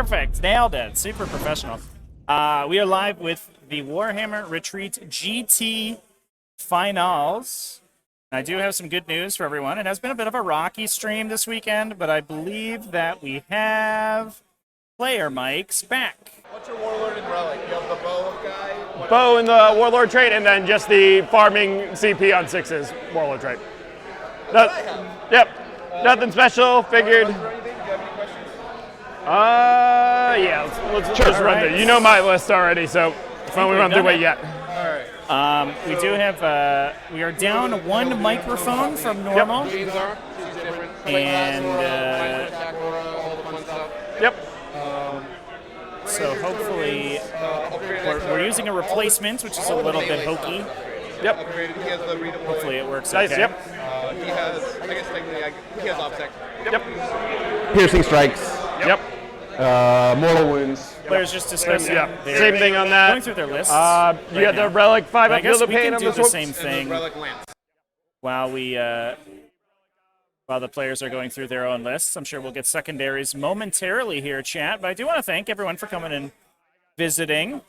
Perfect. Nailed it. Super professional. We are live with the Warhammer Retreat GT Finals. I do have some good news for everyone. It has been a bit of a rocky stream this weekend, but I believe that we have player mics back. What's your Warlord and Relic? You have the bow guy? Bow and the Warlord trait, and then just the farming CP on 6's Warlord trait. Yep. Nothing special, figured. Do you have any questions? Yeah, let's just run through. You know my list already, so why don't we run through it yet? All right. We do have, we are down one microphone from normal. And, Yep. so hopefully we're using a replacement, which is a little bit hokey. Yep. He has the redeploy. Hopefully it works Nice, okay. yep. He has, I guess technically, he has OPSEC. Yep. Piercing strikes, Yep. mortal wounds. Players just discussing Same thing on that. going through their lists. You got the Relic 5 I up guess the we pain can on do the the same thing Relic Lance. while we while the players are going through their own lists. I'm sure we'll get secondaries momentarily here, chat. But I do want to thank everyone for coming and visiting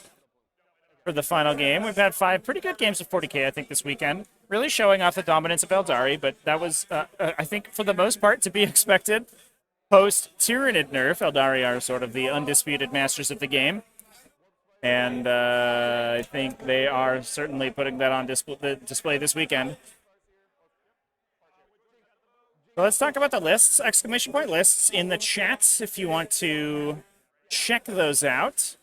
for the final game. We've had 5 pretty good games of 40k, I think, this weekend. Really showing off the dominance of Eldari, but that was, I think, for the most part, to be expected. Post-Tyrannid nerf, Eldari are sort of the undisputed masters of the game. And I think they are certainly putting that on display this weekend. So let's talk about the lists, exclamation point lists in the chats if you want to check those out.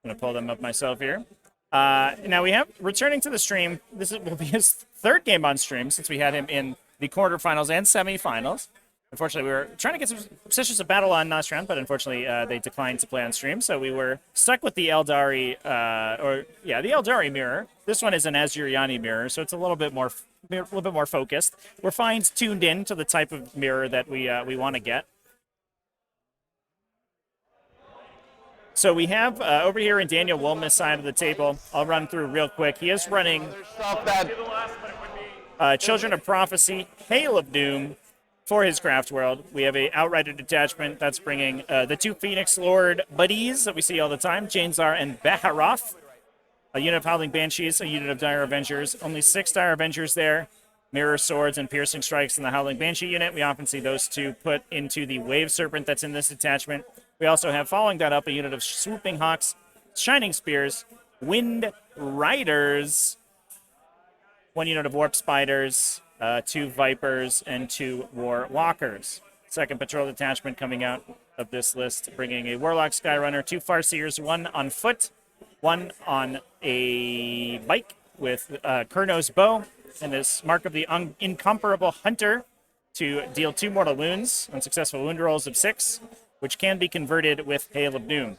I'm going to pull them up myself here. Now we have, returning to the stream, will be his 3rd game on stream since we had him in the quarterfinals and semifinals. Unfortunately, we were trying to get some sessions of battle on last round, but unfortunately they declined to play on stream, so we were stuck with the Eldari, the Eldari mirror. This one is an Asuryani mirror, so it's a little bit more focused. We're tuned in to the type of mirror that we want to get. So we have over here in Daniel Wilma's side of the table, I'll run through real quick. He is running Children of Prophecy, Hail of Doom for his craft world. We have a Outrider detachment that's bringing the 2 Phoenix Lord buddies that we see all the time, Janezar and Baharoth. A unit of Howling Banshees, a unit of Dire Avengers. Only 6 Dire Avengers there. Mirror Swords and Piercing Strikes in the Howling Banshee unit. We often see those 2 put into the Wave Serpent that's in this detachment. We also have, following that up, a unit of Swooping Hawks, Shining Spears, Wind Riders, 1 unit of Warp Spiders, 2 Vipers, and 2 War Walkers. Second patrol detachment coming out of this list, bringing a Warlock Skyrunner, 2 Farseers, 1 on foot, 1 on a bike with Kurno's bow, and this Mark of the Incomparable Hunter to deal 2 mortal wounds on successful wound rolls of 6, which can be converted with Hail of Doom,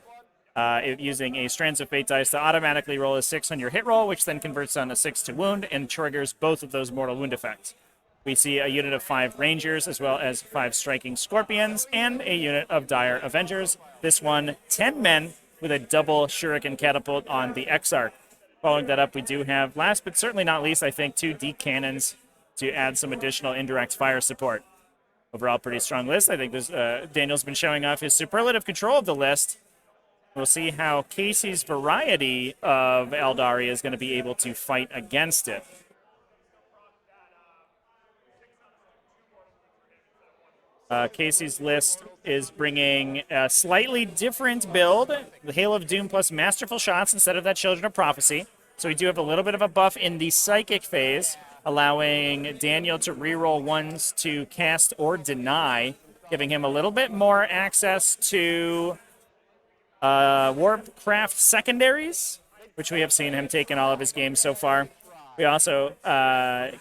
using a Strands of Fate dice to automatically roll a 6 on your hit roll, which then converts on a 6 to wound and triggers both of those mortal wound effects. We see a unit of 5 Rangers, as well as 5 Striking Scorpions, and a unit of Dire Avengers. This one, 10 men with a double Shuriken Catapult on the Exarch. Following that up, we do have, last but certainly not least, I think, 2 Deep Cannons to add some additional indirect fire support. Overall, pretty strong list. I think this, Daniel's been showing off his superlative control of the list. We'll see how Casey's variety of Eldari is going to be able to fight against it. Casey's list is bringing a slightly different build. The Hail of Doom plus Masterful Shots instead of that Children of Prophecy. So we do have a little bit of a buff in the Psychic phase, allowing Daniel to reroll 1s to cast or deny, giving him a little bit more access to Warpcraft secondaries, which we have seen him take in all of his games so far. We also,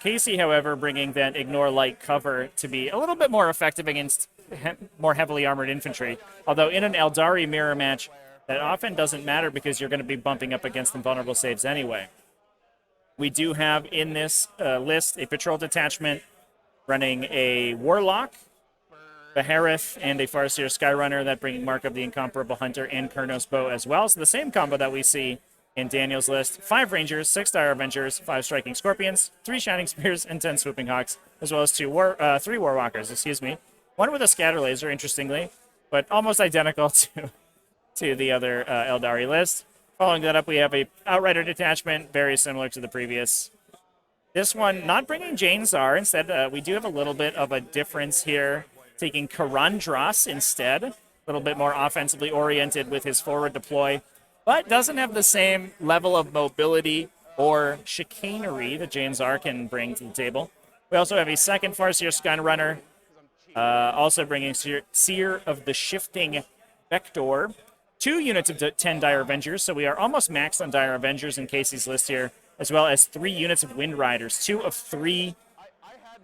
Casey, however, bringing that Ignore Light cover to be a little bit more effective against more heavily armored infantry. Although in an Eldari mirror match, that often doesn't matter because you're going to be bumping up against invulnerable saves anyway. We do have in this list a patrol detachment running a Warlock, Behareth, and a Farseer Skyrunner, that bringing Mark of the Incomparable Hunter and Kurno's Bow as well. So the same combo that we see in Daniel's list. 5 Rangers, 6 Dire Avengers, 5 Striking Scorpions, 3 Shining Spears, and 10 Swooping Hawks, as well as 3 War Walkers, 1 with a Scatter Laser, interestingly, but almost identical to the other Eldari list. Following that up, we have a Outrider detachment, very similar to the previous. This one, not bringing Janezar. Instead, we do have a little bit of a difference here, taking Karandras instead. A little bit more offensively oriented with his forward deploy, but doesn't have the same level of mobility or chicanery that Janezar can bring to the table. We also have a second Farseer Gunrunner, also bringing Seer of the Shifting Vector. 2 units of 10 Dire Avengers, so we are almost maxed on Dire Avengers in Casey's list here, as well as 3 units of Wind Riders, 2 of 3,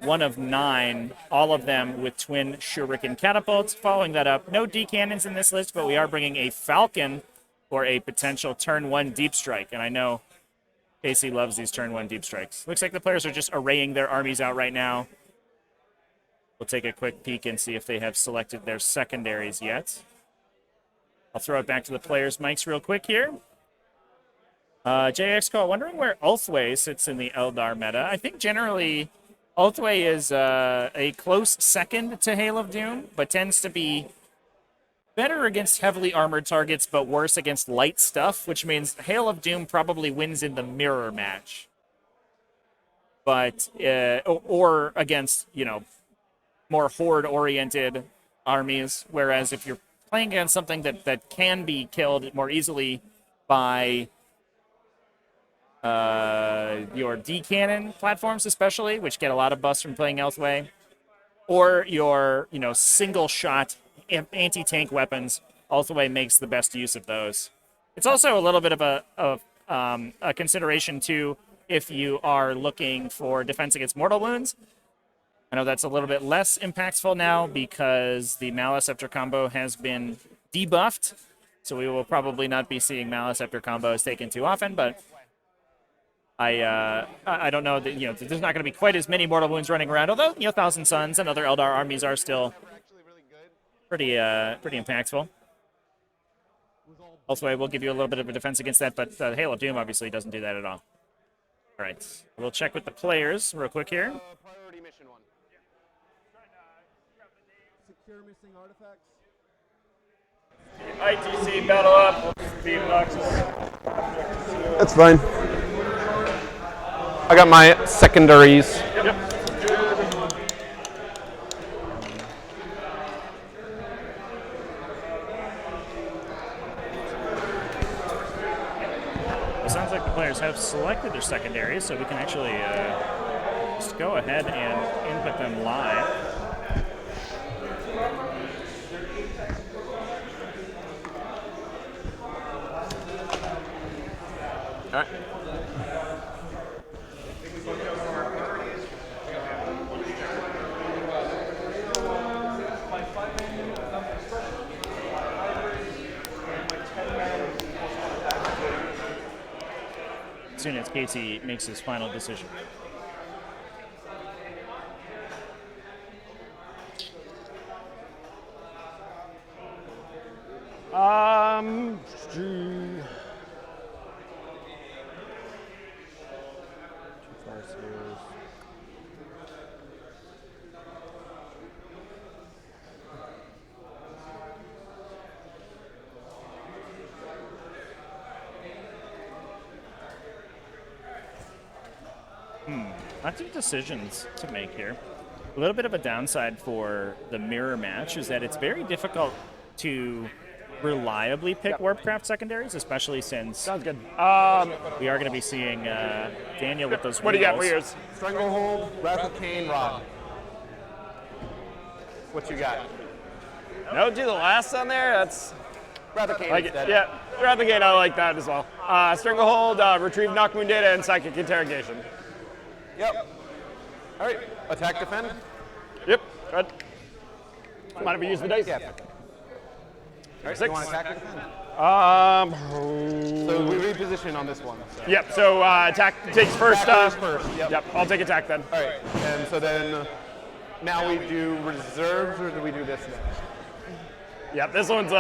1 of 9, all of them with twin Shuriken catapults. Following that up, no D-cannons in this list, but we are bringing a Falcon for a potential turn 1 deep strike, and I know Casey loves these turn 1 deep strikes. Looks like the players are just arraying their armies out right now. We'll take a quick peek and see if they have selected their secondaries yet. I'll throw it back to the players' mics real quick here. JX Call, wondering where Ulthway sits in the Eldar meta. I think generally Ulthway is a close second to Hail of Doom, but tends to be better against heavily armored targets, but worse against light stuff, which means Hail of Doom probably wins in the mirror match. But, or against, you know, more horde-oriented armies, whereas if you're playing against something that can be killed more easily by your D-cannon platforms especially, which get a lot of buffs from playing Elfway, or your, you know, single-shot anti-tank weapons, Elfway makes the best use of those. It's also a little bit of a consideration, too, if you are looking for defense against mortal wounds. I know that's a little bit less impactful now because the Maliceptor combo has been debuffed, so we will probably not be seeing Maliceptor combos taken too often, but I don't know that, you know, there's not going to be quite as many mortal wounds running around, although, you know, Thousand Suns and other Eldar armies are still pretty impactful. Also, I will give you a little bit of a defense against that, but Hail of Doom obviously doesn't do that at all. All right, we'll check with the players real quick here. Priority mission 1. Secure missing artifacts. ITC, battle up. Beam boxes. That's fine. I got my secondaries. Yep. It sounds like the players have selected their secondaries, so we can actually just go ahead and input them live. All right. As soon as Casey makes his final decision. Lots of decisions to make here. A little bit of a downside for the mirror match is that it's very difficult to reliably pick Warpcraft secondaries, especially since Sounds good. we are going to be seeing Daniel with those What do you got for wheels. yours? Stranglehold, Wrath of Cain, Rod. What you got? No, do the last on there. That's Wrath of Cain like it. instead. Yeah, Wrath of Cain, I like that as well. Stranglehold, retrieve knockwound data, and psychic interrogation. Yep. All right. Attack, defend. Yep. Good. Mind if we use the dice? Yeah. All right. Six. You want attack or defend? So So we reposition on this one. So. Yep. So attack takes first. Attack goes first. Yep. Yep. I'll take attack then. All right. And so then now we do reserves, or do we do this next? Yep. This one's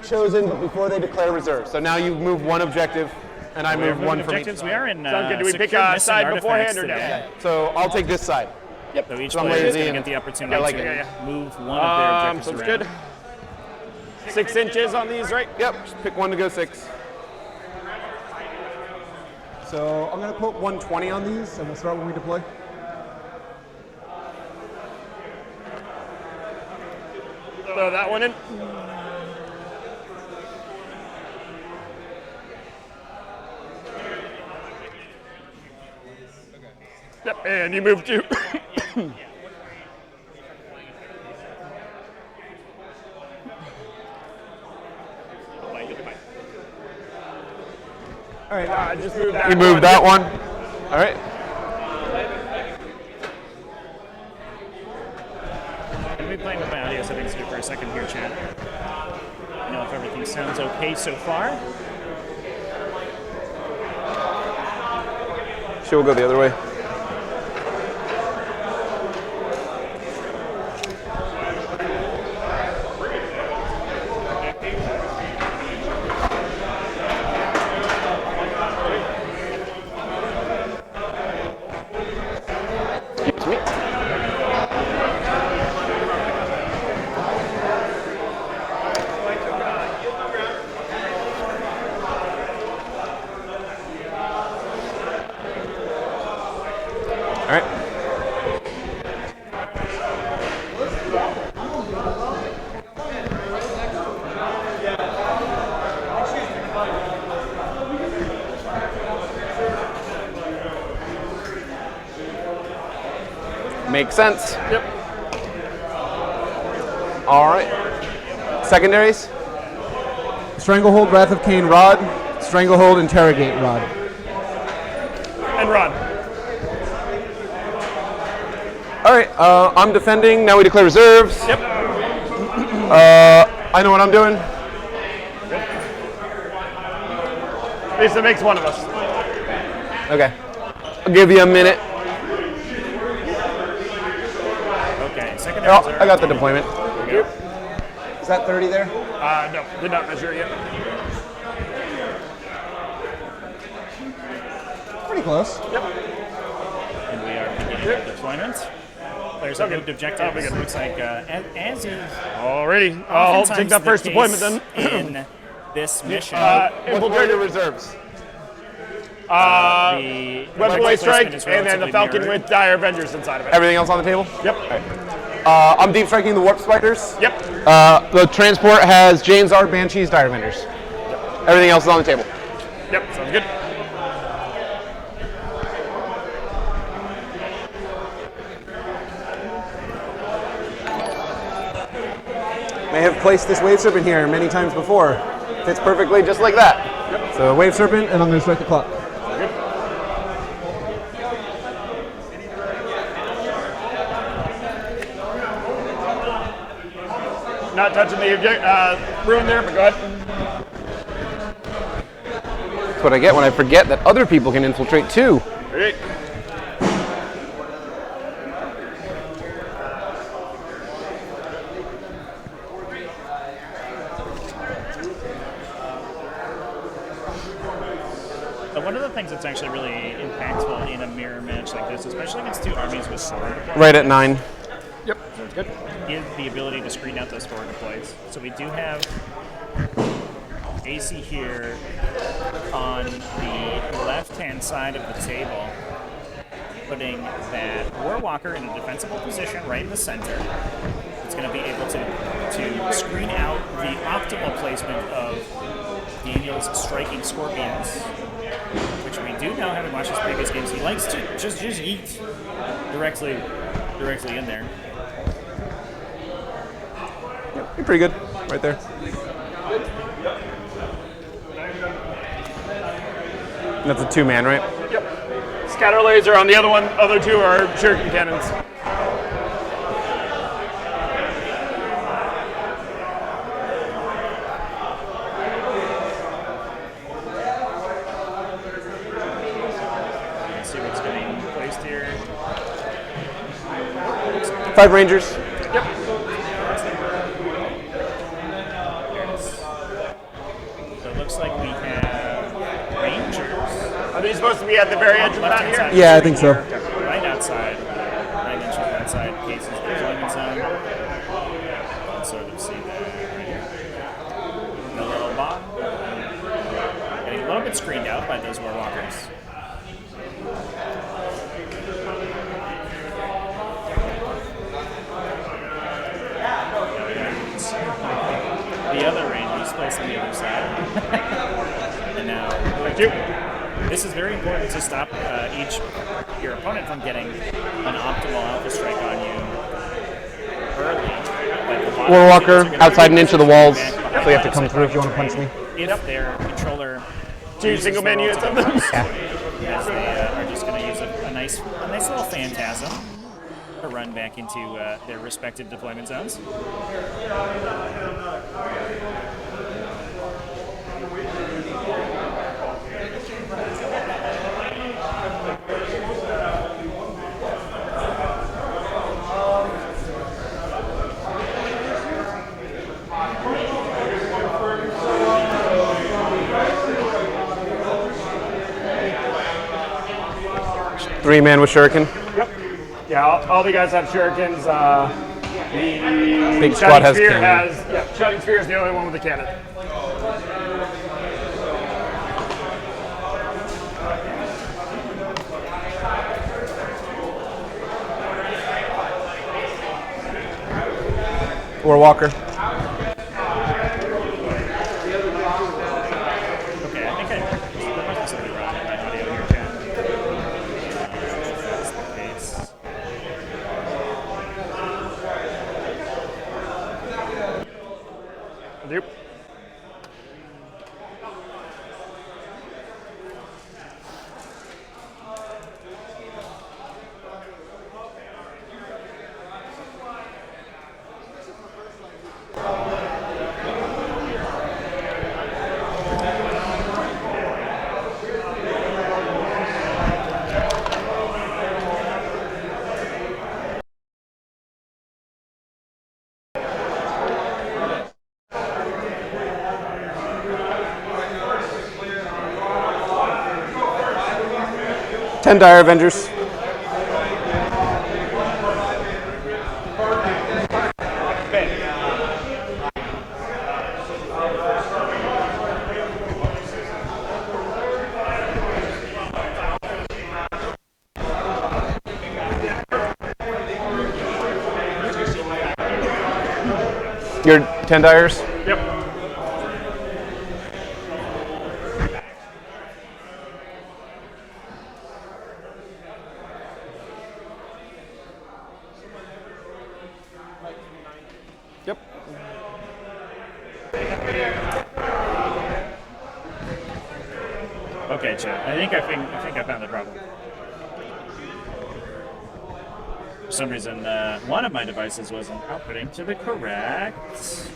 Chosen, but before they declare reserves. So now you move one objective, and I move one from each objectives. side. We are in Sounds good. Do we pick secure a missing side artifacts beforehand or no? today. So I'll take this side. So each So I'm player is lazy going to and get the opportunity I like to it. move one of their so objectives it's around. good. 6 inches on these, right? Yep, just pick one to go 6. So I'm going to put 120 on these, and we'll start when we deploy. Throw that one in. Yep, and you move to. All right, Just move that. you move that one. All right. I'm going to be playing with my audio settings here for a second here, chat. I know if everything sounds okay so far. She will go the other way. All right. Makes sense. Yep. All right. Secondaries? Stranglehold, Wrath of Cain, Rod. Stranglehold, Interrogate, Rod. And run. All right. I'm defending. Now we declare reserves. Yep. I know what I'm doing. At least it makes one of us. Okay. I'll give you a minute. Okay, second Oh, I got the deployment. Is that 30 there? No, did not measure it yet. Pretty close. And we are beginning deployment. Players have moved objectives. It looks like as is Alrighty. I'll take oftentimes that the first case deployment then. in this mission. What were your reserves? The Weapon strike, placement is and then the relatively Falcon mirrored. with Dire Avengers inside of it. Everything else on the table? Yep. I'm deep striking the warp spiders. Yep. The transport has Jane's Art, Banshees, Dire Vendors. Everything else is on the table. Yep. Sounds good. May have placed this Wave Serpent here many times before. Fits perfectly just like that. So Wave Serpent, and I'm going to strike the clock. Not touching the ruin there, but go ahead. That's what I get when I forget that other people can infiltrate too. Alright. One of the things that's actually really impactful in a mirror match like this, especially against two armies with sword Right at 9. Yep. Sounds good. is the ability to screen out those forward deploys. So we do have AC here on the left-hand side of the table, putting that Warwalker in a defensible position right in the center. It's going to be able to screen out the optimal placement of Daniel's striking scorpions, which we do know, having watched his previous games, he likes to just eat directly in there. You're pretty good. Right there. And that's a 2-man, right? Yep. Scatter laser on the other one. Other two are shuriken cannons. Let's see what's getting placed here. 5 Rangers. There it is. So it looks like we have Rangers. Are these supposed to be at the very edge of the map Left-hand here? side. Yeah, I think so. Right outside. 9 inches outside Case's deployment zone. You can sort of see that right here. screened out by those warwalkers. The other Rangers placed on the other side. And now, this is very important to stop your opponent from getting an optimal alpha strike on you early. Warwalker outside an inch of the walls, so you have to come through if you want to punch me. If their controller Two single man units of them. as they are just going to use a nice little phantasm to run back into their respective deployment zones. Three-man with Shuriken. Yep. Yeah, all the guys have shurikens. The Big squad has Spear cannon. Shouting Spear is the only one with a cannon. Warwalker. Okay, I think there must be something wrong with my audio here, chat. That's the case. Yep. Ten Dire Avengers. Your 10 Dires? Yep. Yep. Okay, chat. I think I found the problem. For some reason, one of my devices wasn't outputting to the correct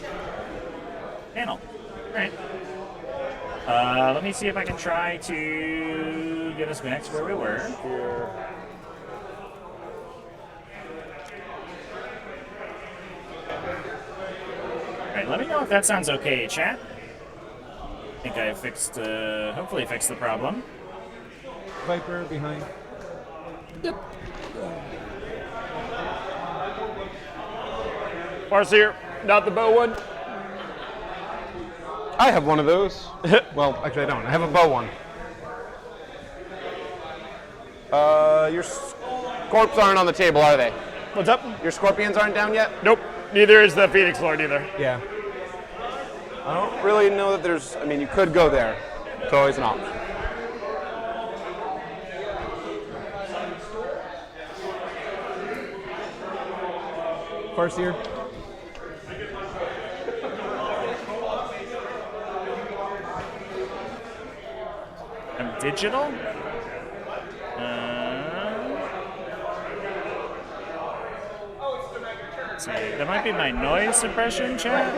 panel. All right. Let me see if I can try to get us back to where we were. All right, let me know if that sounds okay, chat. I think I fixed, hopefully fixed the problem. Viper behind. Farseer, not the bow one. I have one of those. Well, actually I don't. I have a bow one. Your scorps aren't on the table, are they? What's up? Your scorpions aren't down yet? Nope. Neither is the Phoenix Lord either. Yeah. I don't really know that there's, I mean, you could go there. It's always an option. Farseer. I'm digital. Let's see. That might be my noise suppression, chat,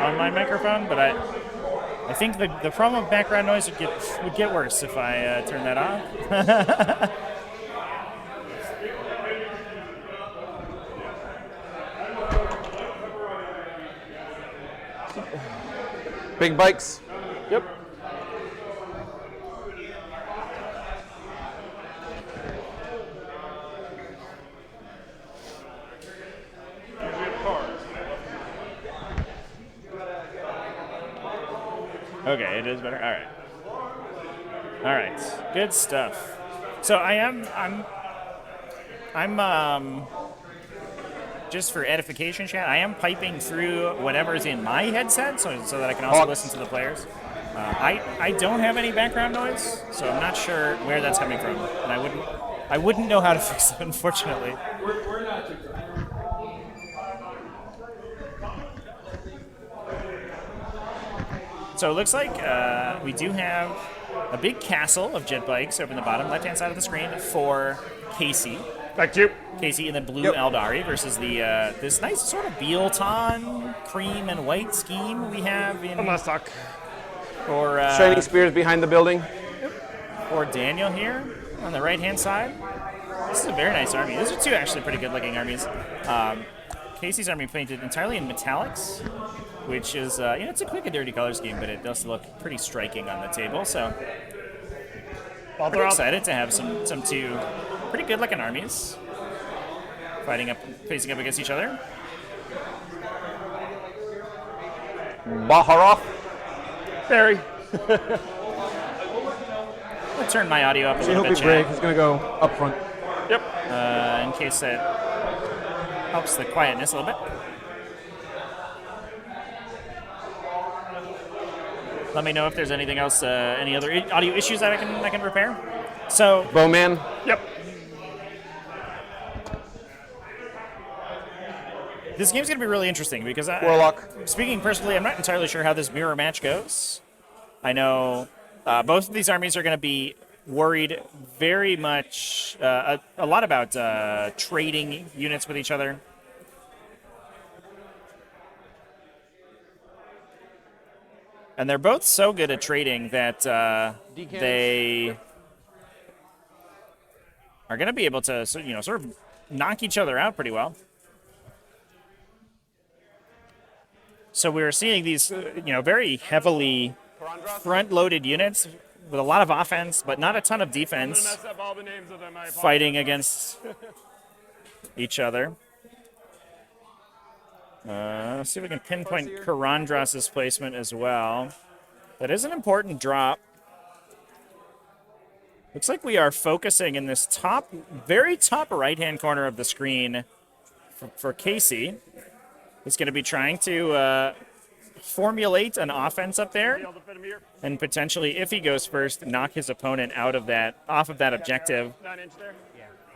on my microphone, but I think the problem with background noise would get worse if I turn that off. Big bikes. Yep. Okay, it is better. All right. All right, good stuff. So I'm just for edification, chat. I am piping through whatever's in my headset, so that I can also listen to the players. I don't have any background noise, so I'm not sure where that's coming from, and I wouldn't know how to fix it, unfortunately. So it looks like we do have a big castle of jet bikes over in the bottom left-hand side of the screen for Casey. Back to you. Casey in the blue Eldari versus the this nice sort of Bealton cream and white scheme we have in I'm not stuck. for Shining spears behind the building. for Daniel here on the right-hand side. This is a very nice army. These are two actually pretty good-looking armies. Casey's army painted entirely in metallics, which is it's a quick and dirty color scheme, but it does look pretty striking on the table. So pretty excited to have some two pretty good-looking armies facing up against each other. Baharov. Barry. I'll turn my audio up a He'll little be bit, brave. chat, He's going to go up front. Yep. in case that helps the quietness a little bit. Let me know if there's anything else, any other audio issues that I can repair. So, Bowman. Yep. this game's going to be really interesting because Warlock. speaking personally, I'm not entirely sure how this mirror match goes. I know both of these armies are going to be worried very much, a lot about trading units with each other. And they're both so good at trading that they are going to be able to, sort of knock each other out pretty well. So we're seeing these, very heavily front-loaded units with a lot of offense, but not a ton of defense, Mess up all the names of them. I apologize. fighting against each other. Let's see if we can pinpoint Karandras' placement as well. That is an important drop. Looks like we are focusing in this very top right-hand corner of the screen for Casey. He's going to be trying to formulate an offense up there, and potentially, if he goes first, knock his opponent off of that objective, 9-inch there.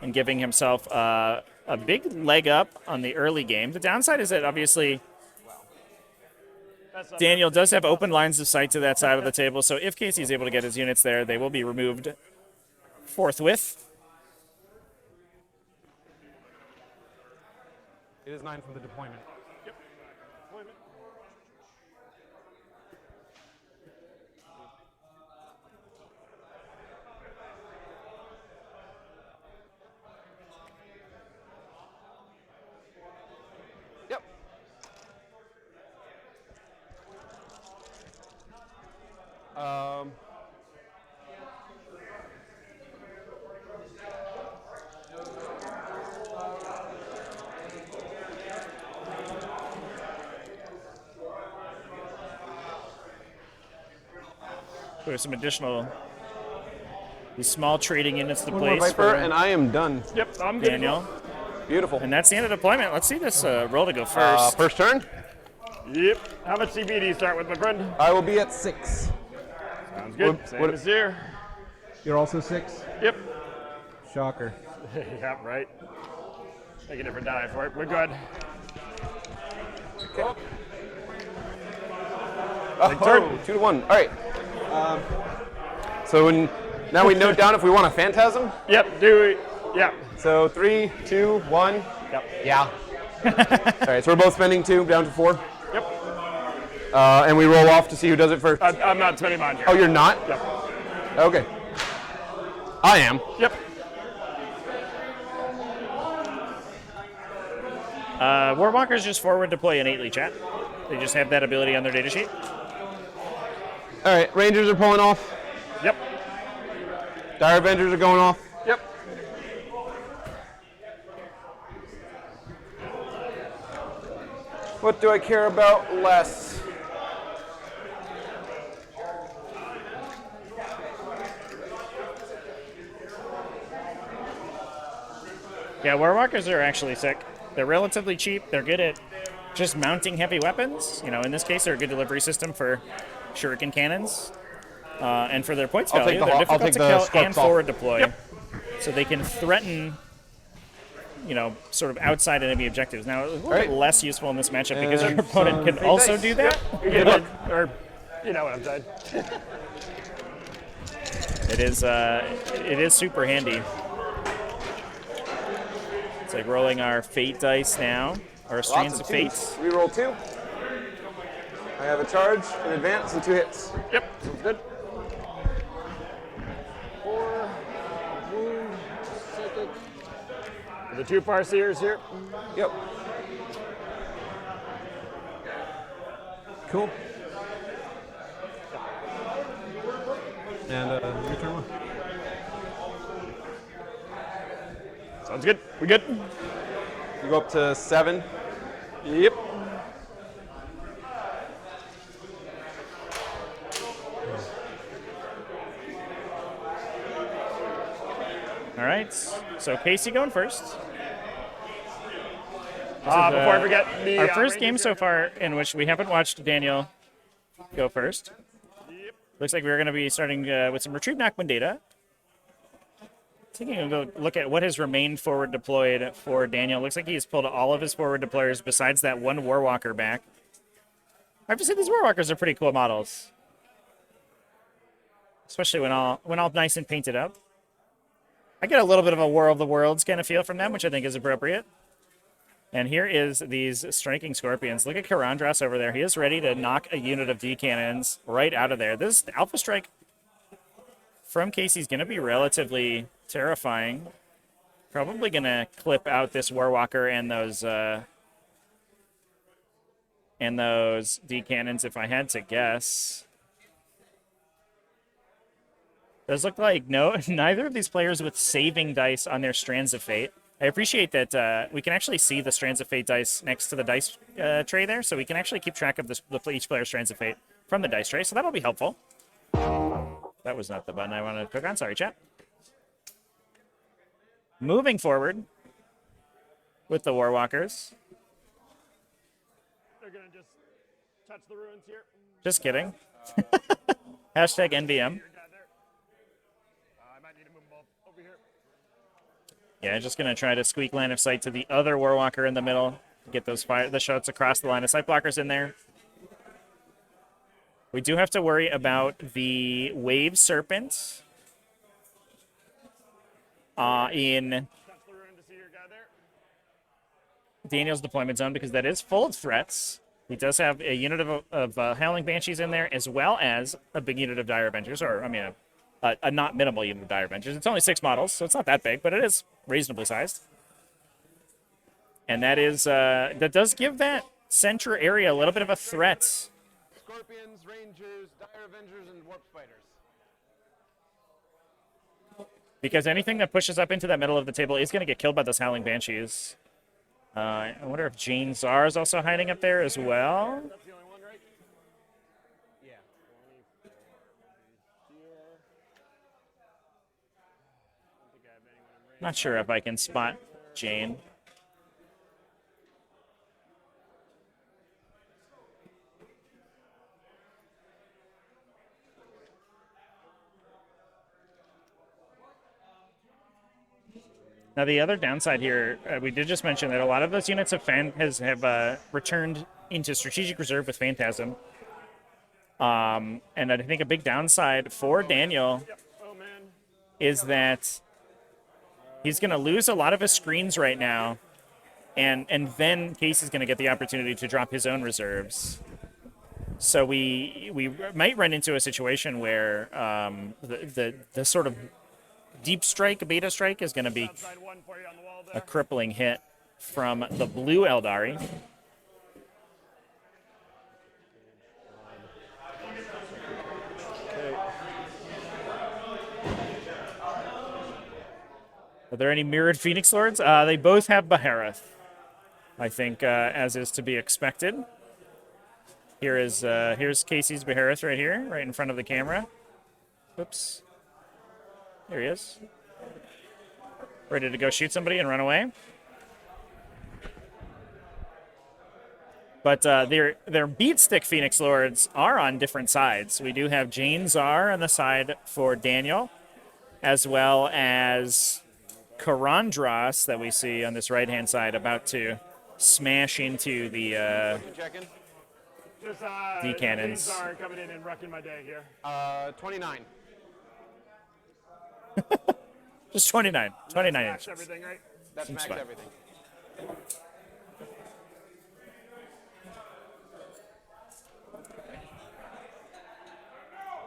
and giving himself a big leg up on the early game. The downside is that obviously Daniel does have open lines of sight to that side of the table, so if Casey is able to get his units there, they will be removed forthwith. It is 9 from the deployment. Yep. There's some additional these small trading units to One more place Viper, for and I am done. Yep. I'm good. Daniel. Beautiful. And that's the end of deployment. Let's see this roll to go first. First turn. Yep. How much CB do you start with, my friend? I will be at 6. Sounds good. Same as here. You're also 6? Yep. Shocker. Yep. Right. Take a different die for it. We're good. Oh, turn. 2-1. All right. So now we note down if we want a phantasm. Yep. Do it. Yep. So 3, 2, 1. Yep. Yeah. All right. So we're both spending 2, down to 4. Yep. And we roll off to see who does it first. I'm not spending mine here. Oh, you're not? Yep. Okay. I am. Yep. Warwalkers just forward deploy innately, chat. They just have that ability on their data sheet. All right. Rangers are pulling off. Yep. Dire Avengers are going off. Yep. What do I care about less? Yeah, Warwalkers are actually sick. They're relatively cheap. They're good at just mounting heavy weapons. You know, in this case, they're a good delivery system for shuriken cannons. And for their points I'll take value, the they're I'll difficult take to the kill sparks and off. forward deploy. So they can threaten, you know, sort of outside enemy objectives. Now, it's a little bit less useful in this matchup because your opponent can also do that. Or, you know what I'm saying. It is super handy. It's like rolling our fate dice now, our streams of fate. Reroll 2. I have a charge, an advance, and 2 hits. Yep, sounds good. 4 wound, psychic. The 2 Farseers here. Yep. Cool. And your turn one. Sounds good. We good? You go up to 7. Yep. All right, so Casey going first. Before I forget, Our first game so far in which we haven't watched Daniel go first. Looks like we're going to be starting with some retrieve knockman data. Taking a look at what has remained forward deployed for Daniel. Looks like he's pulled all of his forward deployers besides that one Warwalker back. I have to say these Warwalkers are pretty cool models, especially when all nice and painted up. I get a little bit of a War of the Worlds kind of feel from them, which I think is appropriate. And here is these striking scorpions. Look at Karandras over there. He is ready to knock a unit of D cannons right out of there. This Alpha Strike from Casey's going to be relatively terrifying. Probably going to clip out this Warwalker and those D cannons if I had to guess. Does look like neither of these players with saving dice on their Strands of Fate. I appreciate that we can actually see the Strands of Fate dice next to the dice tray there, so we can actually keep track of each player's Strands of Fate from the dice tray, so that'll be helpful. That was not the button I wanted to click on. Sorry, chat. Moving forward with the Warwalkers. They're going to just touch the ruins here. Just kidding. Hashtag NVM. I might need to move them all over here. Yeah, just going to try to squeak line of sight to the other Warwalker in the middle. Get those the shots across the line of sight blockers in there. We do have to worry about the Wave Serpent in Daniel's deployment zone because that is full of threats. He does have a unit of Howling Banshees in there as well as a big unit of Dire Avengers, or I mean a not minimal unit of Dire Avengers. It's only 6 models, so it's not that big, but it is reasonably sized. And that is that does give that center area a little bit of a threat. Scorpions, Rangers, Dire Avengers, and Warp Fighters. Because anything that pushes up into that middle of the table is going to get killed by those Howling Banshees. I wonder if Jane Czar is also hiding up there as well. That's the only one, right? Yeah. Not sure if I can spot Jane. Now, the other downside here, we did just mention that a lot of those units have returned into strategic reserve with Phantasm. And I think a big downside for Daniel is that he's going to lose a lot of his screens right now, and then Case is going to get the opportunity to drop his own reserves. So we might run into a situation where the sort of deep strike, beta strike, is going to be a crippling hit from the blue Eldari. Are there any mirrored Phoenix Lords? They both have Behareth, I think, as is to be expected. Here's Casey's Behareth right here, right in front of the camera. Oops. There he is. ready to go shoot somebody and run away. But their beat stick Phoenix Lords are on different sides. We do have Jane Czar on the side for Daniel, as well as Karandras that we see on this right-hand side about to smash into the D-cannons. Are coming in and wrecking my day here. 29. Just 29 Smash inches. everything, right? That's max fine. everything.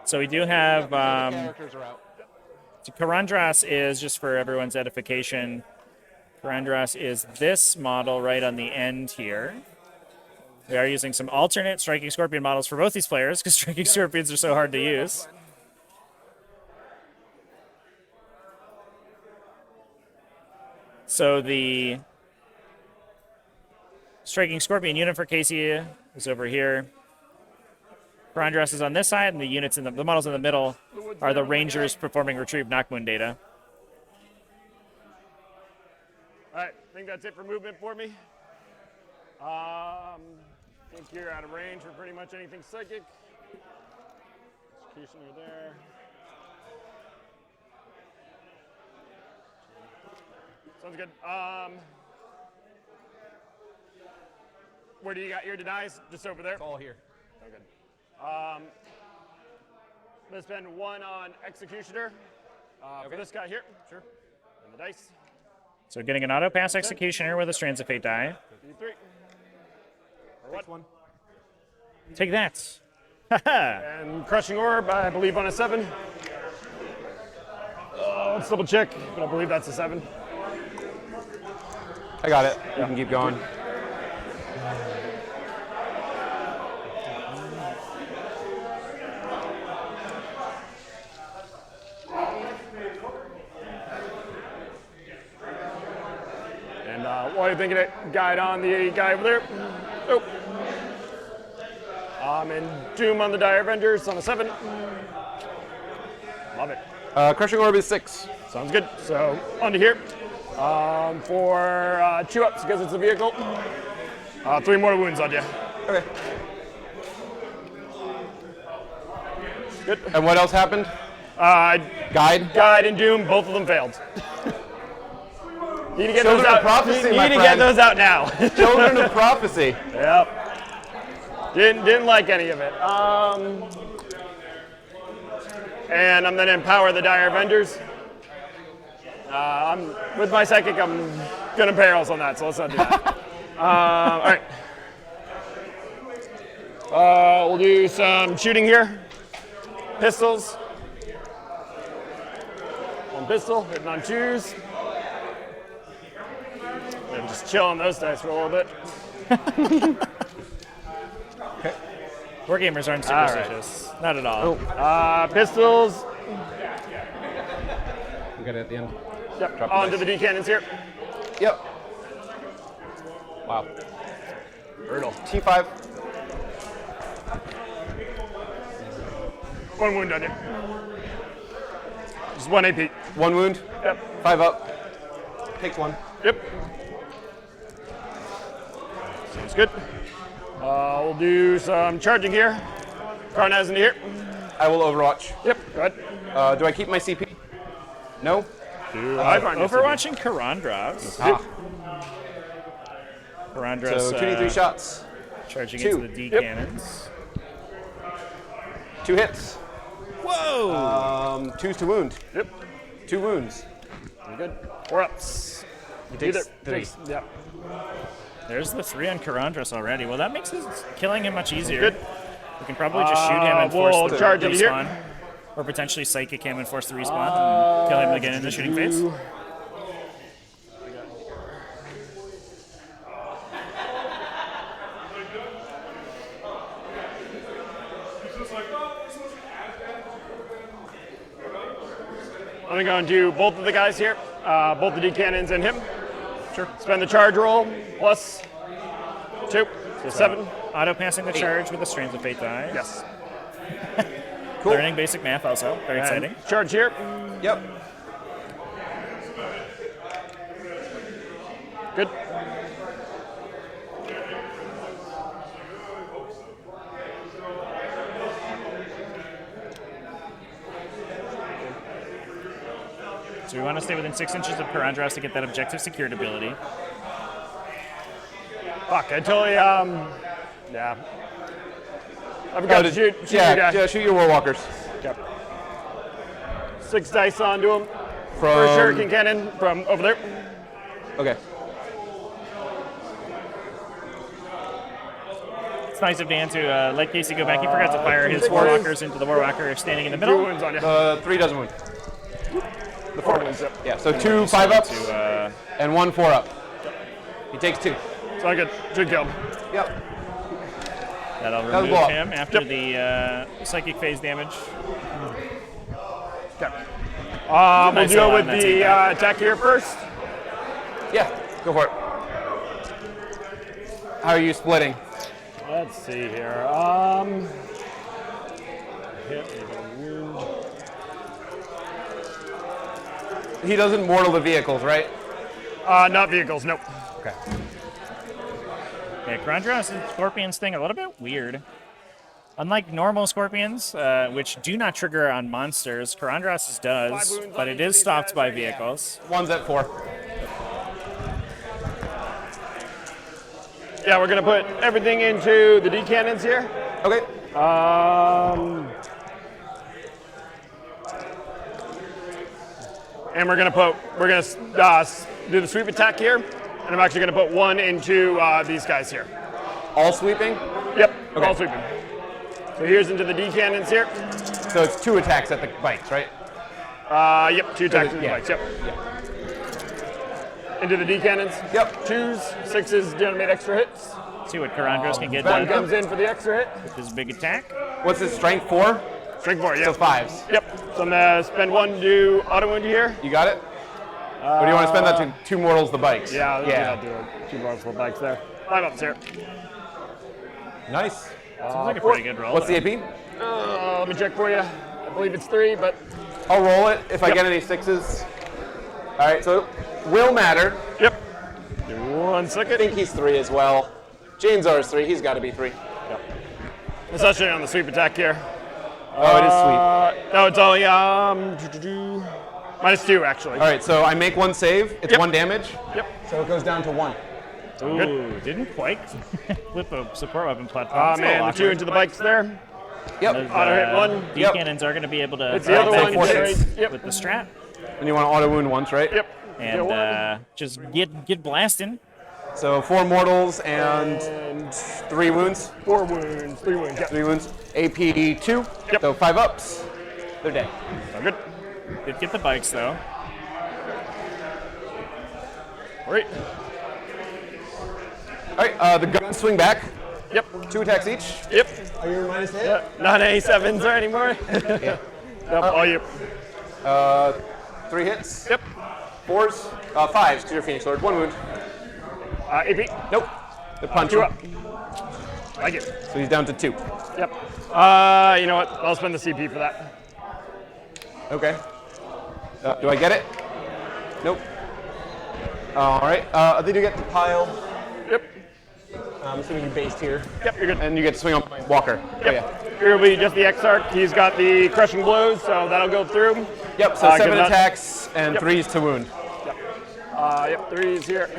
So we do have Characters are out. Karandras is, just for everyone's edification, Karandras is this model right on the end here. We are using some alternate Striking Scorpion models for both these players because Striking Scorpions are so hard to use. So the Striking Scorpion unit for Casey is over here. Karandras is on this side, and the units in the models in the middle are the Rangers performing retrieve Knockmoon data. All right, I think that's it for movement for me. I think you're out of range for pretty much anything psychic. Executioner there. Sounds good. Where do you got your denies? Just over there? It's all here. Oh, good. I'm going to spend 1 on Executioner for this guy here. Sure. And the dice. So getting an auto pass Executioner with a Strands of Fate die. 53. Or what? One. Take that. And Crushing Orb, I believe on a 7. Let's double check, but I believe that's a 7. I got it. You can keep going. And while you're thinking it, guide on the guy over there. Oh. And Doom on the Dire Avengers on a 7. Love it. Crushing Orb is 6. Sounds good. So onto here. For 2 ups because it's a vehicle. 3 more wounds on you. Okay. Good. And what else happened? Guide? Guide and Doom, both of them failed. Need to get Children those of out. prophecy, Need my to get friend. those out now. Children of Prophecy. Yep. Didn't like any of it. And I'm going to empower the Dire Avengers. With my psychic, I'm going to perils on that, so let's not do that. All right. We'll do some shooting here. Pistols. 1 pistol, hitting on 2s. And just chill on those dice for a little bit. War gamers aren't All right. superstitious. Not at all. Pistols. You got it at the end. Yep. Onto the D cannons here. Yep. Wow. Brutal. T5. 1 wound on you. Just 1 AP. 1 wound. Yep. 5 up. Takes 1. Yep. Sounds good. We'll do some charging here. Karnaz into here. I will Overwatch. Yep. Go ahead. Do I keep my CP? No? Overwatching Karandras. Karandras So 2d3 shots. charging 2. into the D Yep. cannons. 2 hits. Whoa! 2s to wound. Yep. 2 wounds. You're good. 4 ups. He takes 3. Yep. There's the 3 on Karandras already. Well, that makes killing him much easier. Good. We can probably just shoot him and force we'll the charge into here. respawn. Or potentially psychic him and force the respawn and kill him again in the shooting phase. I'm going to go and do both of the guys here, both the D cannons and him. Sure. Spend the charge roll plus 2, so 7. Auto passing the charge with the Strands of Fate die. Yes. Cool. Learning basic math also. Very exciting. Charge here. Yep. So we want to stay within 6 inches of Karandros to get that objective secured ability. Fuck, I totally, yeah. I forgot to shoot your guy. Yeah, shoot your Warwalkers. Yep. 6 dice onto him. From... First Shuriken Cannon from over there. Okay. It's nice of Dan to let Casey go back. He forgot to fire his Warwalkers into the Warwalker standing in the 2 middle. wounds on you. 3 doesn't wound. The 4 wounds, yep. Yeah, so 2 5-ups To, and 1 4-up. He takes 2. So I should kill him. Yep. that'll That'll remove blow up. him after the psychic phase damage. Okay. Nice We'll deal ally with on that the take-back. attack here first. Yeah, go for it. How are you splitting? Let's see here. Hit with a wound. He doesn't mortal the vehicles, right? Not vehicles, nope. Okay. Yeah, Karandros and Scorpions thing a little bit weird. Unlike normal Scorpions, which do not trigger on monsters, Karandros does, but it is stopped by vehicles. One's at 4. Yeah, we're gonna put everything into the D cannons here. Okay. And we're gonna do the sweep attack here, and I'm actually gonna put 1 into these guys here. All sweeping? Yep, Okay. all sweeping. So here's into the D cannons here. So it's 2 attacks at the bikes, right? Yep, 2 attacks into the yeah. bikes, yep. Into the D cannons. Yep. 2s, 6s, generate extra hits. See what Karandros can get 1 done comes in for the extra hit. with his big attack. What's his strength? 4? Strength 4, yep. So 5s. Yep, so I'm gonna spend 1 to do auto wound here. You got it? Or do you want to spend that to 2 mortals the bikes? Yeah, Yeah. do it. 2 more for bikes there. 5 ups here. Nice. Seems like a pretty good roll. What's the though. AP? Let me check for you. I believe it's 3, but I'll roll it if I get any 6s. All right, so will matter. yep. Give me 1 I second. think he's 3 as well. James R is 3. He's got to be 3. It's actually on the sweep attack here. Oh, it is No, it's only -2 actually. sweet. All right, so I make 1 save. It's Yep. 1 damage. Yep. So it goes down to 1. Ooh, didn't quite flip a support weapon platform. It's a little Man, the 2 awkward. into the bikes there. Yep. Auto hit 1. D Yep. cannons are going to be able to It's the other back one. and forces. forth Yep. with the strap And you want to auto wound once, right? Yep. and just get blasting. So 4 mortals and And 3 wounds. 4 wounds, 3 wounds. Yep. 3 wounds. AP 2. Yep. So 5 ups. They're dead. So good. Did get the bikes though. Great. All right, the guns swing back. Yep. 2 attacks each. Yep. Are you minus hit? Yeah. Not any 7s there anymore. Yeah. Nope, all you. 3 hits. Yep. 4s. 5s because you're Phoenix Lord. 1 wound. AP. Nope. The punch. 2 up. Like it. So he's down to 2. Yep. You know what? I'll spend the CP for that. Okay. Do I get it? Nope. All right. They do get the pile. Yep. I'm assuming you based here. Yep, you're good. And you get to swing on Walker. Oh, Yep. yeah. Here will be just the X-Arc. He's got the crushing blows, so that'll go through. Yep, so give 7 that- attacks and Yep. 3s to wound. Yep, 3's here.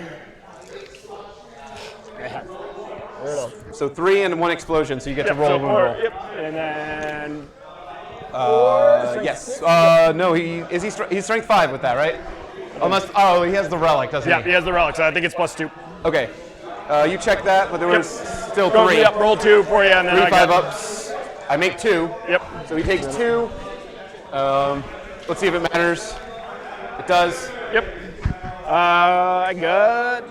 So 3 and 1 explosion, so you get Yep, to roll so a wound 4, roll. Yep, and then Yes. No, he's strength 5 with that, right? Unless he has the relic, doesn't yeah, he? he has the relic, so I think it's +2. Okay. You check that, but there was still Go 3. Yep, roll 2 for you, and then 3 I got 5 ups. I make 2. Yep. So he takes 2. Let's see if it matters. It does. Yep. I got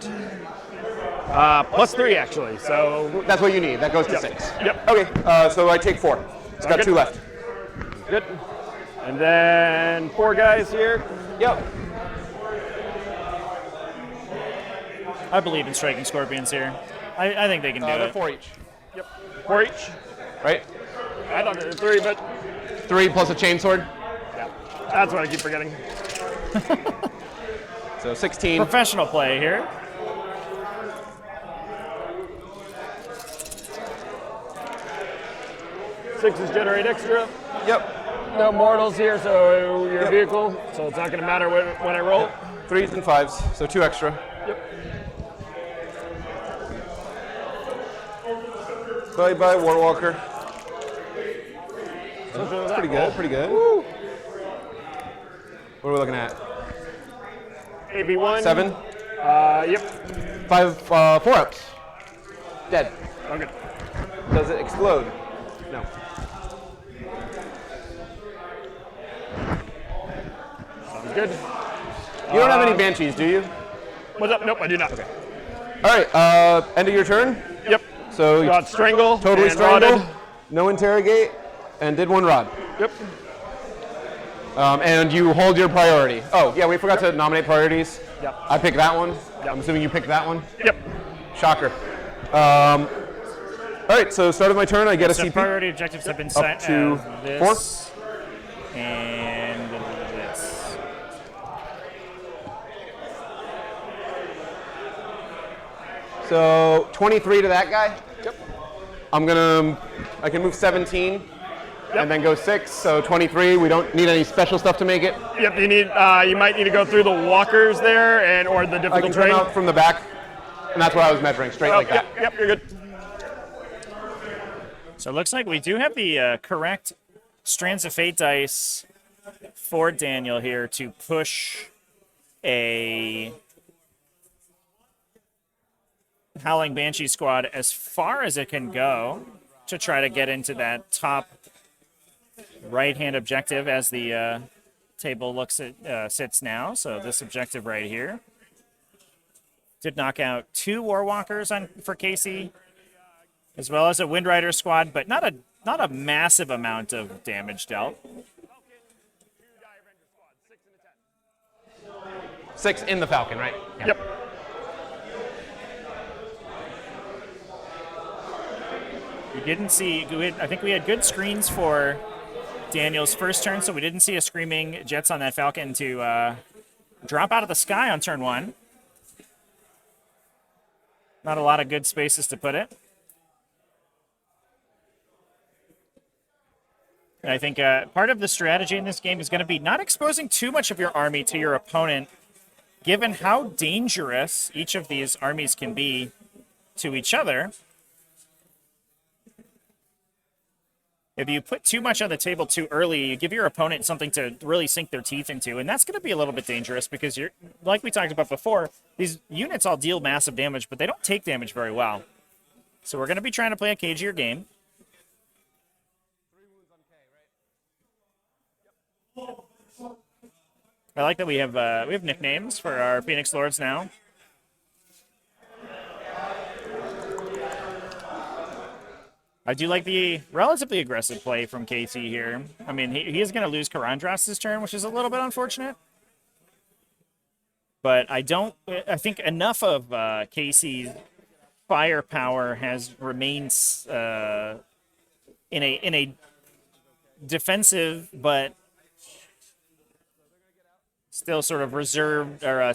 +3 actually. So That's what you need. That goes to 6. Yep. Okay. So I take 4. It's got Okay. 2 left. good. And then 4 guys here. Yep. I believe in striking Scorpions here. I think they can do They're it. 4 each. Yep. 4 each. Right? I thought there were 3, but 3 plus a chainsword. that's what I keep forgetting. So 16. Professional play here. Sixes generate extra. Yep. no mortals here, so your vehicle, so it's not going to matter when I roll. 3s and 5s, so 2 extra. Yep. Bye-bye, Warwalker. That's Pretty good, pretty good. Woo. What are we looking at? AP1. 7? Yep. 5, 4-ups. Dead. Okay. Does it explode? No. Sounds good. You don't have any banshees, do you? What's up? Nope, I do not. Okay. All right, end of your turn. Yep. So you Got strangle. totally and strangle, rotted. no interrogate, and did 1 rod. Yep. And you hold your priority. Oh, yeah, we forgot to nominate priorities. Yep. I picked that one. Yep. I'm assuming you picked that one. Yep. Shocker. All right, so start of my turn, I get a So CP. priority objectives have been set to as this and this. So 23 to that guy. Yep. I can move 17 and then go 6. So 23. We don't need any special stuff to make it. Yep. You might need to go through the walkers there or the I difficult can terrain. come out from the back, and that's what I was measuring, straight like that. Yep. You're good. So it looks like we do have the correct Strands of Fate dice for Daniel here to push a Howling Banshee squad as far as it can go to try to get into that top right-hand objective as the table looks at sits now. So this objective right here did knock out 2 Warwalkers for Casey, as well as a Wind Rider squad, but not a massive amount of damage dealt. 6 in the Falcon, right? Yeah. Yep. We didn't see, I think we had good screens for Daniel's first turn, so we didn't see a Screaming Jets on that Falcon to drop out of the sky on turn 1. Not a lot of good spaces to put it. And I think part of the strategy in this game is going to be not exposing too much of your army to your opponent, given how dangerous each of these armies can be to each other. If you put too much on the table too early, you give your opponent something to really sink their teeth into, and that's going to be a little bit dangerous because, you're, like we talked about before, these units all deal massive damage, but they don't take damage very well. So we're going to be trying to play a cagier game. I like that we have nicknames for our Phoenix Lords now. I do like the relatively aggressive play from KC here. I mean, he is going to lose Karandras this turn, which is a little bit unfortunate. But I think enough of KC's firepower has remained in a defensive but still sort of reserved, or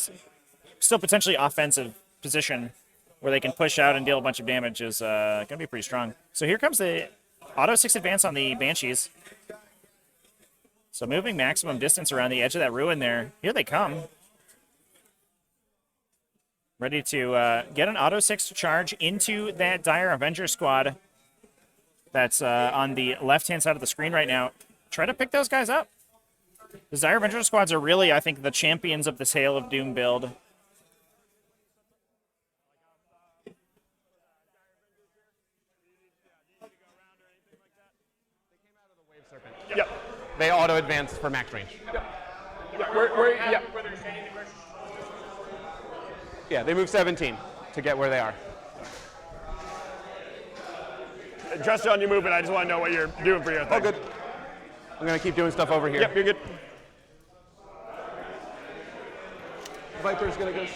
still potentially offensive position where they can push out and deal a bunch of damage is going to be pretty strong. So here comes the auto 6 advance on the Banshees. So moving maximum distance around the edge of that ruin there. Here they come. Ready to get an auto 6 to charge into that Dire Avenger squad that's on the left-hand side of the screen right now. Try to pick those guys up. The Dire Avenger squads are really, I think, the champions of this Hail of Doom build. Yep. They auto advance for max range. Yep. Yeah. Yeah, they move 17 to get where they are. Trust on your movement. I just want to know what you're doing for your thing. Oh, good. I'm going to keep doing stuff over here. Yep, you're good. Viper's going to go.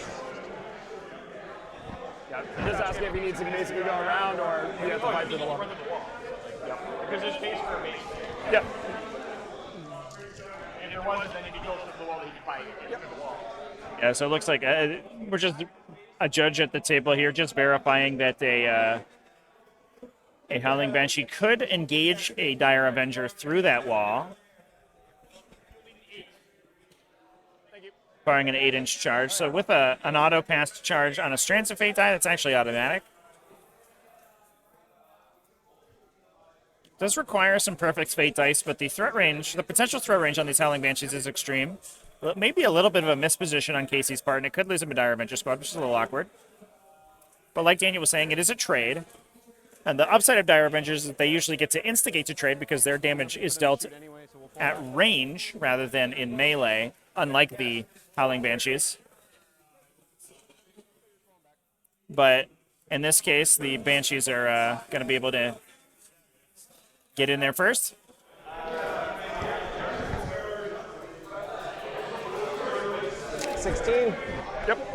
Yeah, just asking if he needs to basically go around or you have to fight through the wall. Yep. Because there's space for me. Yep. And there wasn't, then if he goes to the wall, he can fight against the wall. Yeah, so it looks like we're just a judge at the table here, just verifying that a Howling Banshee could engage a Dire Avenger through that wall. firing an 8-inch charge. So with an auto-passed charge on a Strands of Fate die, that's actually automatic. Does require some perfect fate dice, but the threat range, the potential threat range on these Howling Banshees is extreme. Well, maybe a little bit of a misposition on Casey's part, and it could lose him a Dire Avenger squad, which is a little awkward. But like Daniel was saying, it is a trade. And the upside of Dire Avengers is that they usually get to instigate to trade because their damage is dealt at range rather than in melee, unlike the Howling Banshees. But in this case, the Banshees are going to be able to get in there first. Yep.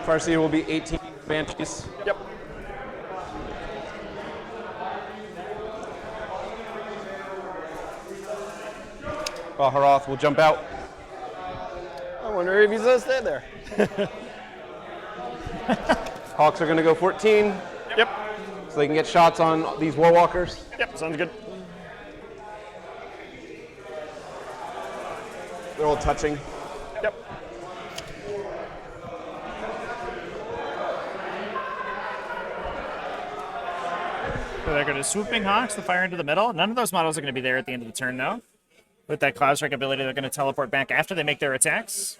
Farseer will be 18 Banshees. Yep. Baharoth will jump out. I wonder if he's gonna stay there. Hawks are going to go 14, Yep. so they can get shots on these Warwalkers. Yep. Sounds good. They're all touching. Yep. So they're going to Swooping Hawks, the fire into the middle. None of those models are going to be there at the end of the turn, though. With that Cloud Strike ability, they're going to teleport back after they make their attacks.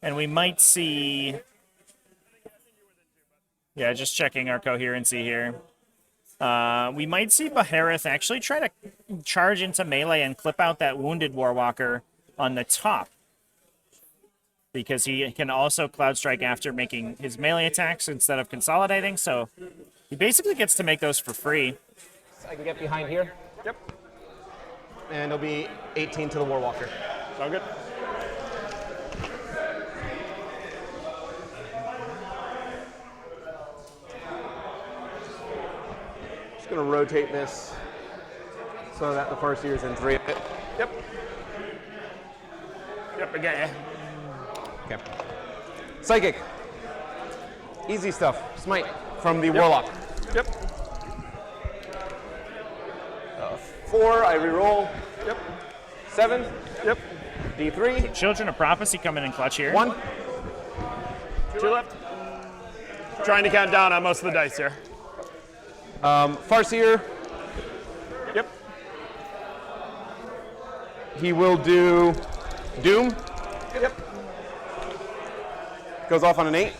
And we might see... Yeah, just checking our coherency here. We might see Bahareth actually try to charge into melee and clip out that Wounded Warwalker on the top. Because he can also Cloud Strike after making his melee attacks instead of consolidating, so he basically gets to make those for free. I can get behind here. Yep. And it'll be 18 to the Warwalker. Sound good. Just going to rotate this so that the Farseer's in 3 of it. Yep. Yep. I got ya. Okay. Psychic. Easy stuff. Smite from the Warlock. Yep. 4, I reroll. Yep. 7, Yep. D3, Children of Prophecy coming in clutch here. 1. 2 left. Trying to count down on most of the dice here. Farseer, Yep. he will do Doom. Yep. Goes off on an 8.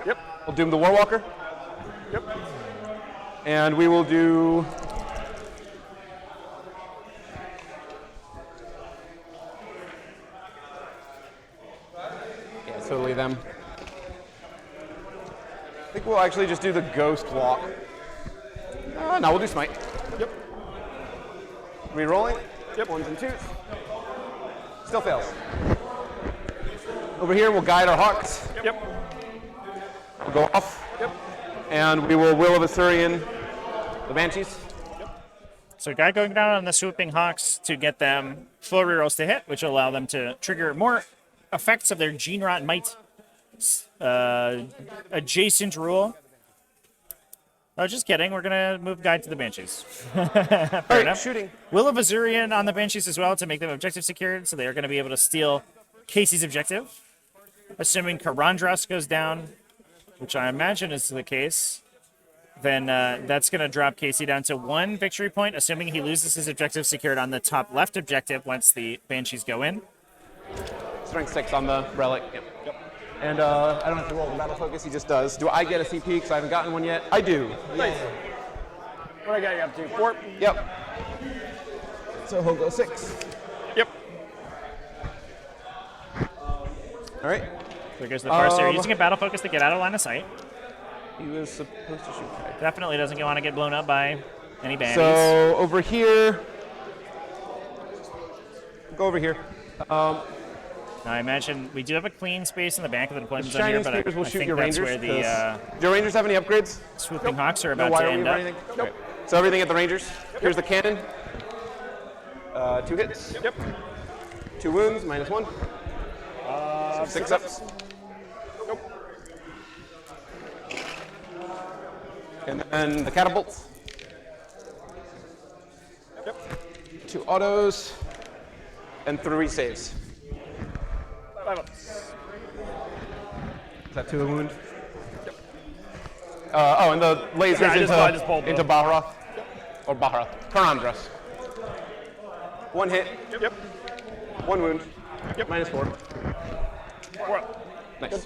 Yep. We'll Doom the Warwalker. Yep. And we will do... Yeah, it's totally them. I think we'll actually just do the Ghost Walk. No, we'll do Smite. Yep. Rerolling. Yep. 1s and 2s. Still fails. Over here, we'll guide our Hawks. Yep. We'll go off. Yep. And we will Will of Asuryani the Banshees. So guy going down on the Swooping Hawks to get them full rerolls to hit, which will allow them to trigger more effects of their Gene Rot Might adjacent rule. Oh, just kidding. We're going to move guide to the Banshees. Fair enough. Shooting. Will of Asuryani on the Banshees as well to make them objective secured, so they are going to be able to steal Casey's objective. Assuming Karandras goes down, which I imagine is the case, then that's going to drop Casey down to 1 victory point, assuming he loses his objective secured on the top left objective once the Banshees go in. Strength 6 on the Relic. Yep. And I don't have to roll the Battle Focus, he just does. Do I get a CP because I haven't gotten one yet? I do. Nice. What I got you up to? 4? Yep. So he'll go 6. Yep. All right. There goes the Farseer, using a battle focus to get out of line of sight. He was supposed to shoot. Definitely doesn't want to get blown up by any bandies. So over here, go over here. Now, I imagine we do have a clean space in the back of the deployment zone Shining here, but I Spears will shoot think your that's Rangers. where the do your Rangers have any upgrades? Swooping Hawks are No about wire to weave end or up. anything? Nope. So everything at the Rangers? Here's the cannon. 2 hits. Yep. 2 wounds, -1. So 6 ups. Nope. And then the catapults. Yep. 2 autos. And 3 saves. 5 ups. Is that 2 a wound? Oh, and the lasers Yeah, I just pulled into the- Baharoth. Or Baharoth. Karandras. 1 hit. Yep. 1 wound. Yep. -4. 4 up. Nice.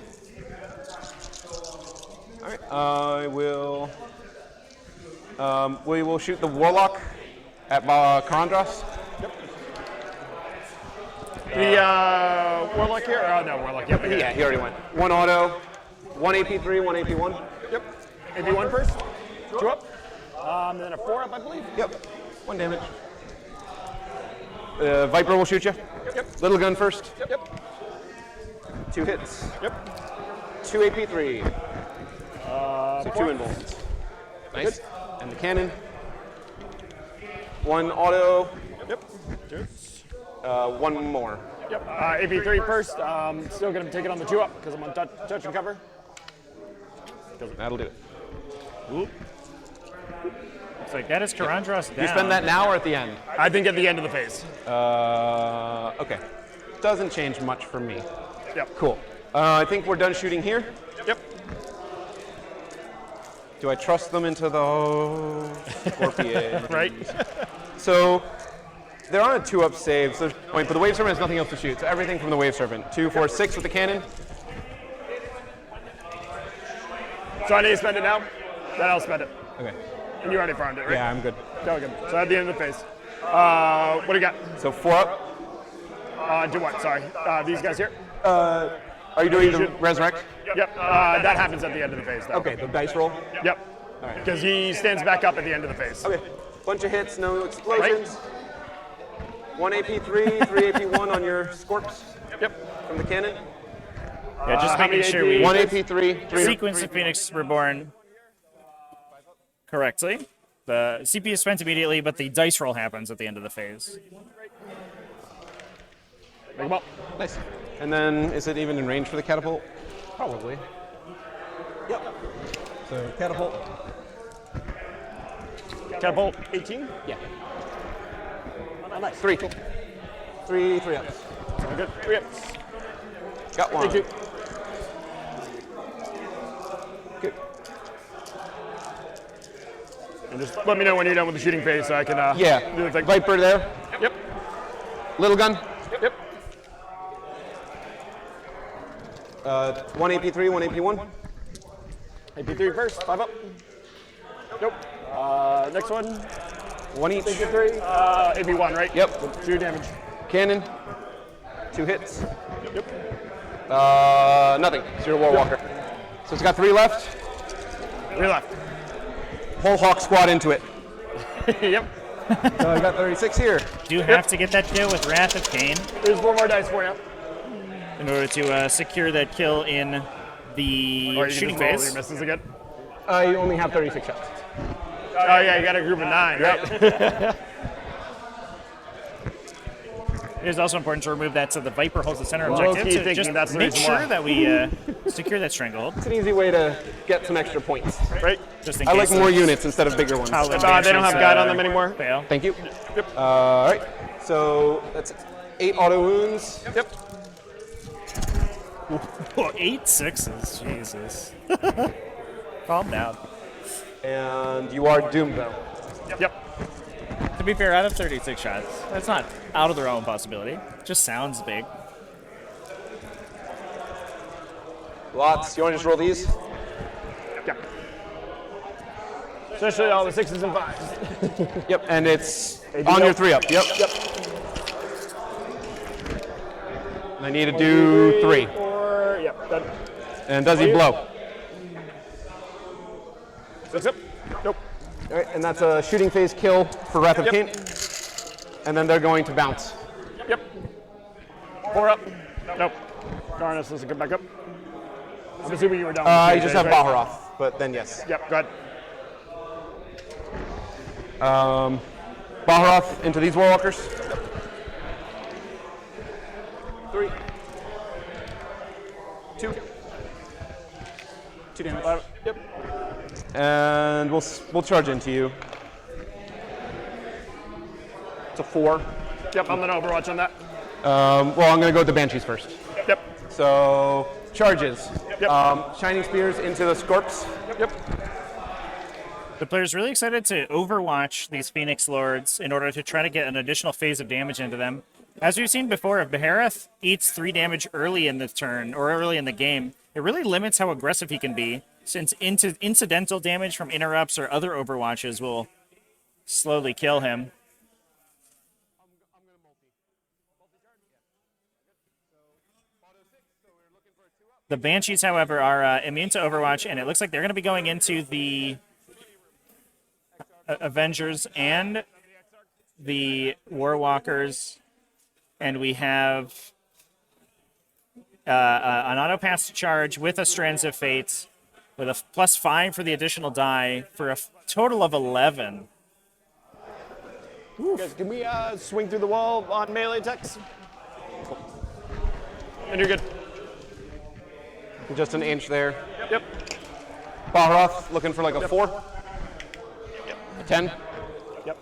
All right. I will. We will shoot the warlock at Karandras. The warlock here? Oh no, warlock. Yep. Yeah, he already went. 1 auto. 1 AP3, 1 AP1. Yep. AP1 first. 2 up. Then a 4 up, I believe. Yep. 1 damage. Viper will shoot you. Yep. Little gun first. Yep. 2 hits. Yep. 2 AP3. So 2 invulns. Nice. And the cannon. 1 auto. Yep. 2. 1 more. Yep. AP3 first. Still going to take it on the 2 up because I'm on touch and cover. That'll do it. It's like that is Karandras down. You spend that now or at the end? I think at the end of the phase. Okay. Doesn't change much for me. Yep. Cool. I think we're done shooting here. Yep. Do I trust them into the Scorpion? Right. So they're on a 2-up save, so there's no point, but the Wave Serpent has nothing else to shoot, so everything from the Wave Serpent. 2, 4, 6 with the cannon. So I need to spend it now? Then I'll spend it. Okay. And you already farmed it, right? Yeah, I'm good. Okay, good. So at the end of the phase. What do you got? So 4 up. Do what? Sorry. These guys here? Are you doing the Resurrect? Yep. That happens at the end of the phase, though. Okay, the dice roll. Yep. Because he stands back up at the end of the phase. Okay. Bunch of hits, no explosions. 1 AP3, 3 AP1 on your Scorps Yep. from the cannon. Yeah, just how making many sure AP? we 1 AP3, 3 sequence the Phoenix Reborn correctly. The CP is spent immediately, but the dice roll happens at the end of the phase. Make 'em up. Nice. And then, is it even in range for the catapult? Probably. Yep. So catapult. Catapult 18. Yeah. Oh, nice. 3. 3 ups. Good. 3 ups. Got 1. Thank you. Good. And just let me know when you're done with the shooting phase so I can do Yeah. the thing. Viper there. Yep. Little gun. Yep. 1 AP3, 1 AP1. AP3 first. 5 up. Nope. Next one. 1 each. AP3. AP1, right? Yep. With 2 damage. Cannon. 2 hits. Yep. Nothing. 0 Warwalker. So it's got 3 left. 3 left. Whole Hawk squad into it. Yep. So I got 36 here. Do have to get that kill with Wrath of Cain There's 4 more dice for you. in order to secure that kill in the Or you shooting can just roll phase. your misses again. You only have 36 shots. Oh yeah, you got a group of 9, right? It is also important to remove that so the Viper holds the center Low-key objective. So thinking just that's the make reason sure why. that we secure that stranglehold. It's an easy way to get some extra points. Right? Just in I case like more those units instead of bigger ones. paladin They don't have banshees, guide on them anymore. Fail. Thank you. All right. So that's 8 auto wounds. Yep. Oh, 8 6s. Jesus. Calm down. And you are doomed, though. Yep. To be fair, out of 36 shots, that's not out of the realm of possibility. It just sounds big. Lots. You want to just roll these? Yep. Especially all the 6s and 5s. Yep. And it's on your 3 up. Yep. Yep. I need to do 3. 4. Yep. Done. And does he blow? 6 up. Nope. All right. And that's a shooting phase kill for Wrath of Yep. Cain. And then they're going to bounce. Yep. 4 up. Nope. Darn us, doesn't come back up. I'm assuming you were down. with I the just phase, have right? Baharoth, but then yes. Yep, go ahead. Baharoth into these Warwalkers. 3. 2. 2 damage. Yep. And we'll charge into you. It's a 4. Yep, I'm going to Overwatch on that. Well, I'm going to go with the Banshees first. Yep. So, charges. Yep. Shining Spears into the Scorps. Yep. The player's really excited to overwatch these Phoenix Lords in order to try to get an additional phase of damage into them. As we've seen before, if Behareth eats 3 damage early in the turn, or early in the game, it really limits how aggressive he can be, since incidental damage from interrupts or other overwatches will slowly kill him. The Banshees, however, are immune to Overwatch, and it looks like they're going to be going into the Avengers and the Warwalkers, and we have an auto pass to charge with a Strands of Fate with a +5 for the additional die for a total of 11. Guys, can we swing through the wall on melee attacks? And you're good. Just an inch there. Yep. Baharoth looking for like a 4. Yep. A 10. Yep.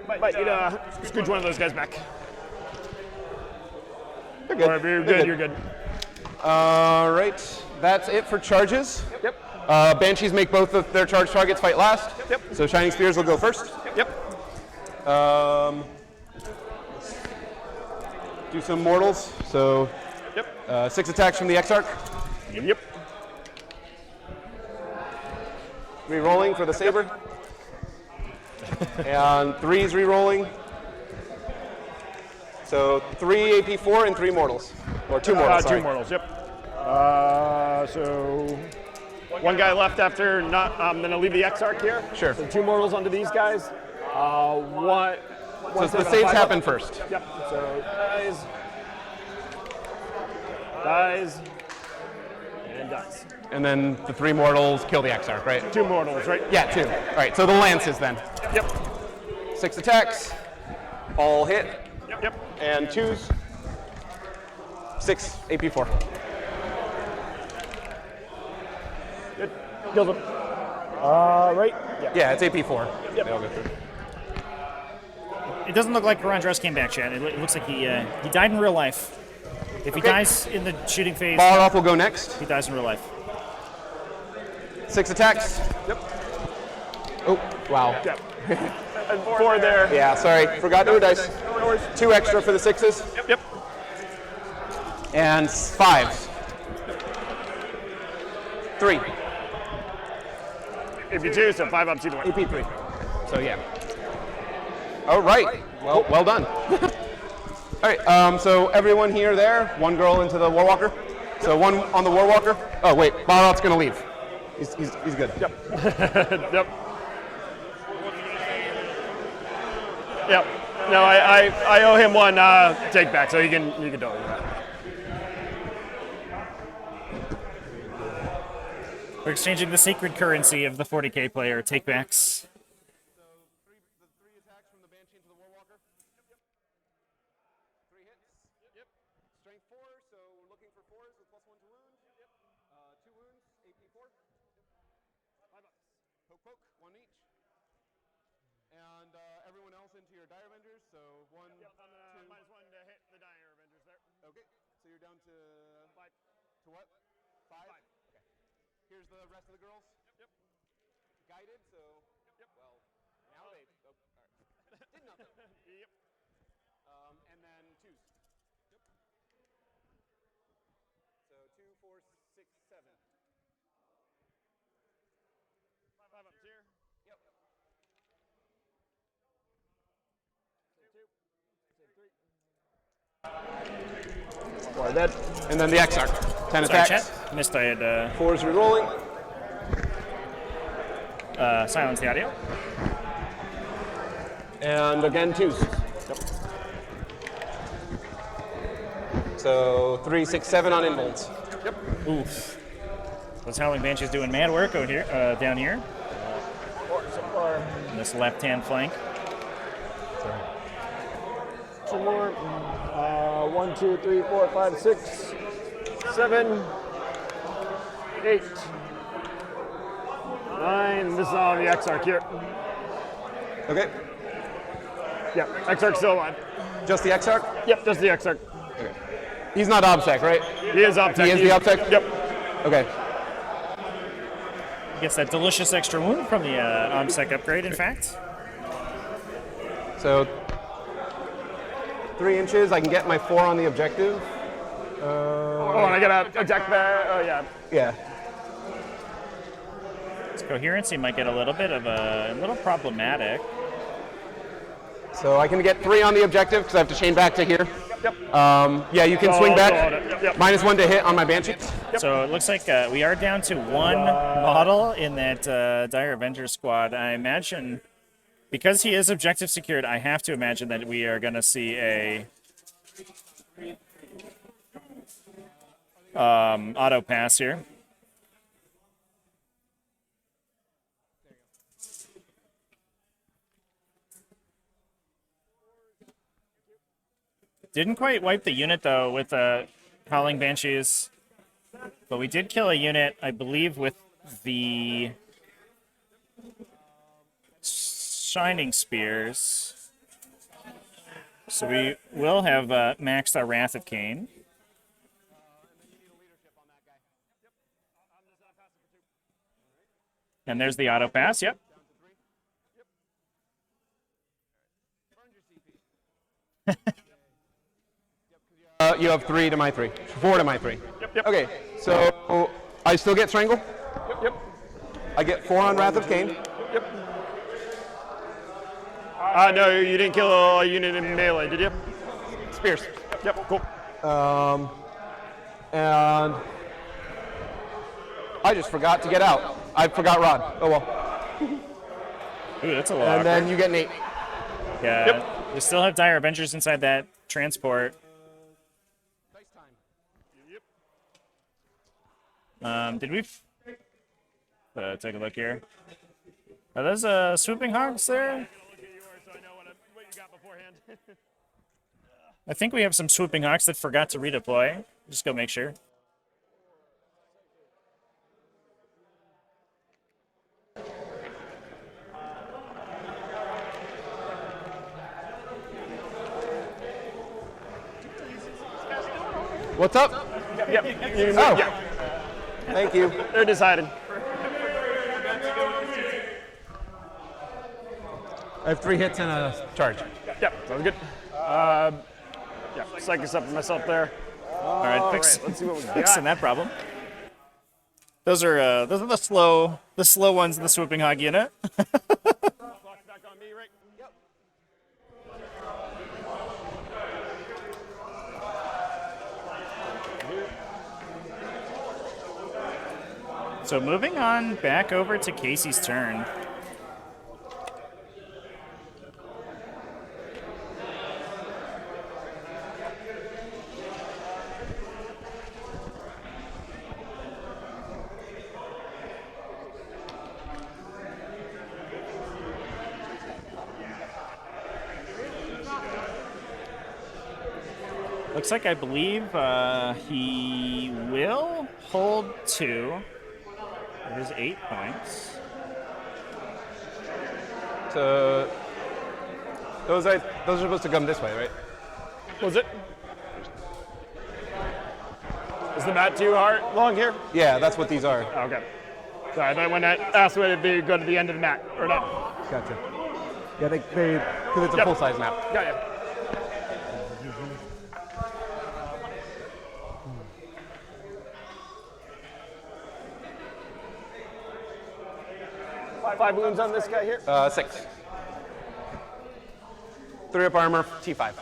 Might need to scooch one of those guys back. You're good. Or if you're good, you're good. All right. That's it for charges. Yep. Banshees make both of their charge targets fight last. Yep. So Shining Spears will go first. Yep. Do some mortals. So Yep. 6 attacks from the Exarch. Yep. Re-rolling for the Saber. And 3's re-rolling. So 3 AP4 and 3 mortals. Or 2 mortals, sorry. 2 mortals, yep. So one guy left after not. I'm going to leave the Exarch here. Sure. So 2 mortals onto these guys. One So the save on saves 5 happen up. first. Yep. So dies, and dies. And then the 3 mortals kill the Exarch, right? 2 mortals, right? Yeah, 2. All right, so the lances then. Yep. 6 attacks. All hit. Yep. And 2's. 6 AP4. Good. Kills him. Right? Yeah, it's AP4. Yep. They all go through. It doesn't look like Karandros came back, Chad. It looks like he died in real life. If he dies in the shooting phase, Baharoth will go next. he dies in real life. 6 attacks. Yep. Oh, wow. Yep. And 4 there. Yeah, sorry. Forgot to dice. 2 extra for the 6's. Yep. And 5's. 3. AP2, so 5 ups either way. AP3. So yeah. All right. Well done. All right. So everyone here, there. 1 girl into the Warwalker. So 1 on the Warwalker. Oh wait, Baharoth's gonna leave. He's good. Yep. Yep. Yep. No, I owe him 1 take back, so you can totally do that. We're exchanging the sacred currency of the 40k player, takebacks. The 3 attacks from the Banshee into the Warwalker. 3 hits. Yep. Strength 4, so we're looking for 4s with +1 to wound. Yep. 2 wounds, AP4. 5 ups. Poke, 1 each. And everyone else into your Dire Avengers, so 1, Yep, I'm 2. -1 to hit the Dire Avengers there. Okay, so you're down to 5. To what? 5? Okay. Here's the rest of the girls. Yep. Guided, so well, now they all right. Did nothing. Yep. And then 2's. Yep. So 2, 4, 6, 7. 5 ups here. Yep. Save 2. Save 3. 4 dead. And then the Exarch. 10 Sorry, attacks. Chat. Missed I had 4's re-rolling. silenced the audio. And again 2's. Yep. So 3, 6, 7 on involts. Yep. Oof. Those Howling Banshees doing mad work out here, down here. 4, so 4. On this left-hand flank. Two more. 1, 2, 3, 4, 5, 6, 7, 8, 9. This is on the X-Arc here. Okay. Yep, X-Arc's still alive. Just the X-Arc? Yep, just the X-Arc. Okay. He's not OBSEC, right? He is OBSEC. He is the OBSEC? Yep. Okay. Gets that delicious extra wound from the OBSEC upgrade, in fact. So 3 inches, I can get my 4 on the objective. Oh, and I got a deck back. Oh, yeah. Yeah. This coherency might get a little bit of a little problematic. So I can get 3 on the objective because I have to chain back to here. Yep. Yeah, you can swing I'll back. go on it. Yep. -1 to hit on my Banshees. So it looks like we are down to 1 model in that Dire Avenger squad. I imagine, because he is objective secured, I have to imagine that we are going to see a auto pass here. Didn't quite wipe the unit, though, with Howling Banshees. But we did kill a unit, I believe, with the Shining Spears. So we will have maxed our Wrath of Cain. And there's the auto pass, yep. You have 3 to my 3. 4 to my 3. Yep. Okay, so I still get Strangle. Yep. I get 4 on Wrath of Cain. Yep. No, you didn't kill a unit in melee, did you? Spears. Yep, cool. And I just forgot to get out. I forgot Rod. Oh well. Ooh, that's a lot. And then you get an 8. Yeah. Yep. We still have Dire Avengers inside that transport. Did we take a look here? Are those swooping hogs there? I think we have some swooping hawks that forgot to redeploy. Just go make sure. What's up? Yep. Oh. Yeah. Thank you. They're decided. I have 3 hits and a charge. Yep, sounds good. Yeah, psych us up for myself there. All right, Let's see what we got. fixing that problem. Those are the slow ones in the swooping hog unit. Back on me, right? Yep. So moving on back over to Casey's turn. Looks like I believe he will hold 2. It is 8 points. So those are supposed to come this way, right? Was it? Is the mat too hard long here? Yeah, that's what these are. Oh, okay. Sorry, I thought when I asked would it be go to the end of the mat or not. Gotcha. Yeah, they because it's a Yep. full-size map. Got ya. Five wounds on this guy here. 6. 3 up armor, T5.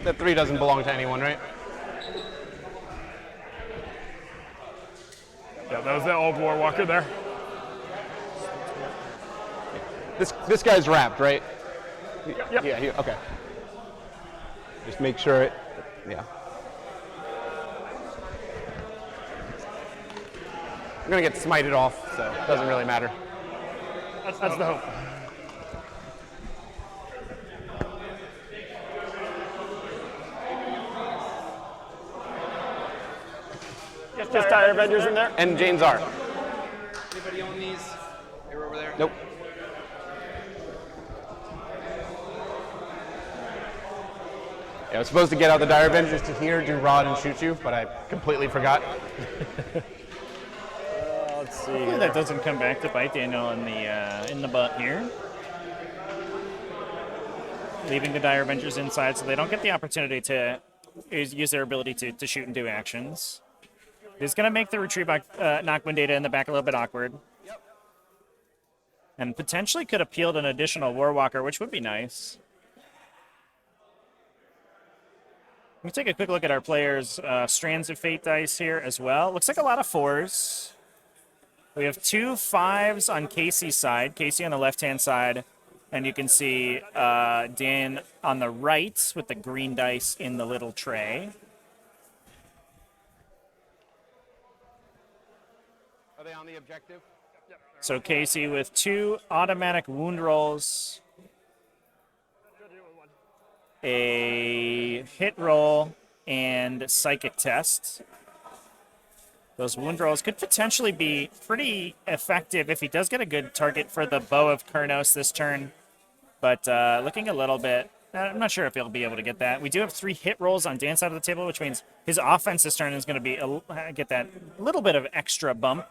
That 3 doesn't belong to anyone, right? Yeah, that was the old War Walker there. This guy's wrapped, right? Yep. Yeah, here, okay. Just make sure it, yeah. I'm gonna get smited off, so it doesn't really matter. That's the hope. Just Dire Avengers in there. And James R. Anybody own these? They're over there. Nope. Yeah, I was supposed to get out the Dire Avengers to here, do Rod and shoot you, but I completely forgot. Let's see. Hopefully that doesn't come back to bite Daniel in the butt here. Leaving the Dire Avengers inside so they don't get the opportunity to use their ability to shoot and do actions. It's going to make the retreat back, knock-wind data in the back a little bit awkward. And potentially could have peeled an additional Warwalker, which would be nice. Let me take a quick look at our players' Strands of Fate dice here as well. Looks like a lot of 4s. We have 2 5s on Casey's side. Casey on the left-hand side. And you can see Dan on the right with the green dice in the little tray. Are they on the objective? So Casey with 2 automatic wound rolls, a hit roll, and psychic test. Those wound rolls could potentially be pretty effective if he does get a good target for the Bow of Kurnos this turn. But looking a little bit, I'm not sure if he'll be able to get that. We do have 3 hit rolls on Dan's side of the table, which means his offense this turn is going to be get that little bit of extra bump.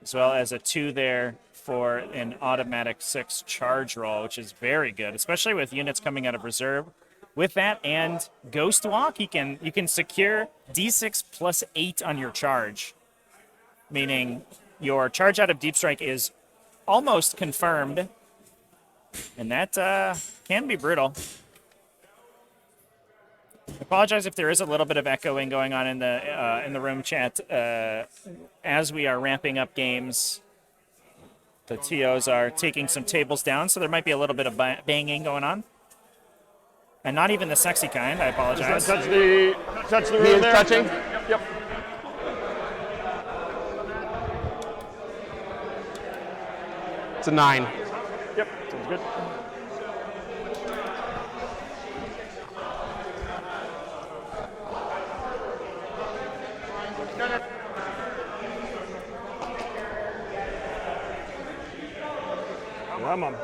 As well as a 2 there for an automatic 6 charge roll, which is very good, especially with units coming out of reserve. With that and Ghost Walk, you can secure D6 plus 8 on your charge, meaning your charge out of Deep Strike is almost confirmed, and that can be brutal. I apologize if there is a little bit of echoing going on in the room chat as we are ramping up games. The TOs are taking some tables down, so there might be a little bit of banging going on. And not even the sexy kind, I apologize. Touch the He room is there. touching? Yep. It's a 9. Yep. Sounds good. Come on.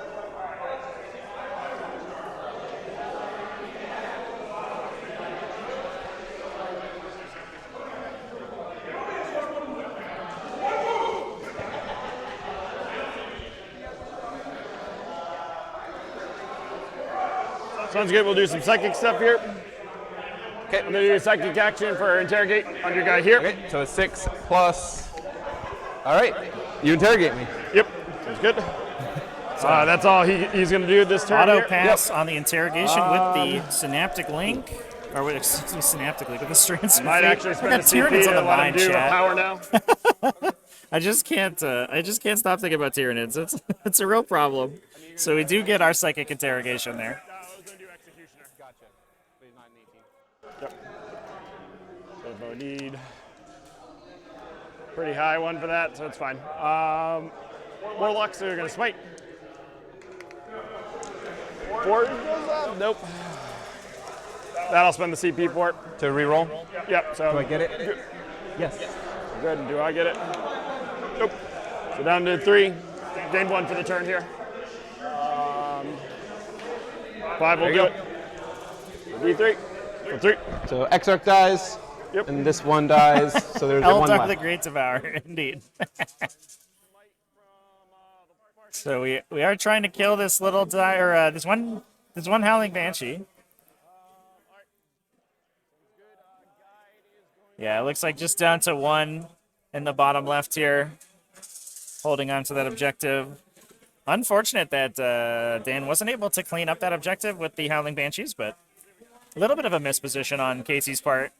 Sounds good. We'll do some psychic stuff here. Okay. I'm going to do a psychic action for interrogate on your guy here. Okay, so a 6 plus. All right, you interrogate me. Yep. Sounds good. That's all he's going to do this turn. Auto here. pass on the interrogation with the Synaptic Link. Or with, excuse me, Synaptic Link, with the Strands of Might Fate. actually I spend got the CP Tyranids on to the let him mind, do a chat. power now. I just can't stop thinking about Tyranids. It's a real problem. So we do get our psychic interrogation there. Gotcha. But he's not an 18. Yep. So we need pretty high one for that, so it's fine. Warlocks are going to smite. 4 goes up. Nope. That'll spend the CP for it. To reroll? Yep. So Do I get it? Yes. good. Do I get it? Nope. So down to 3. Gain 1 for the turn here. 5 will do it. D3. So 3. So Exarch dies, Yep. and this one dies, so there's one Eldar left. the Great Devourer, indeed. So we are trying to kill this little this one Howling Banshee. Yeah, it looks like just down to 1 in the bottom left here, holding on to that objective. Unfortunate that Dan wasn't able to clean up that objective with the Howling Banshees, but a little bit of a misposition on Casey's part.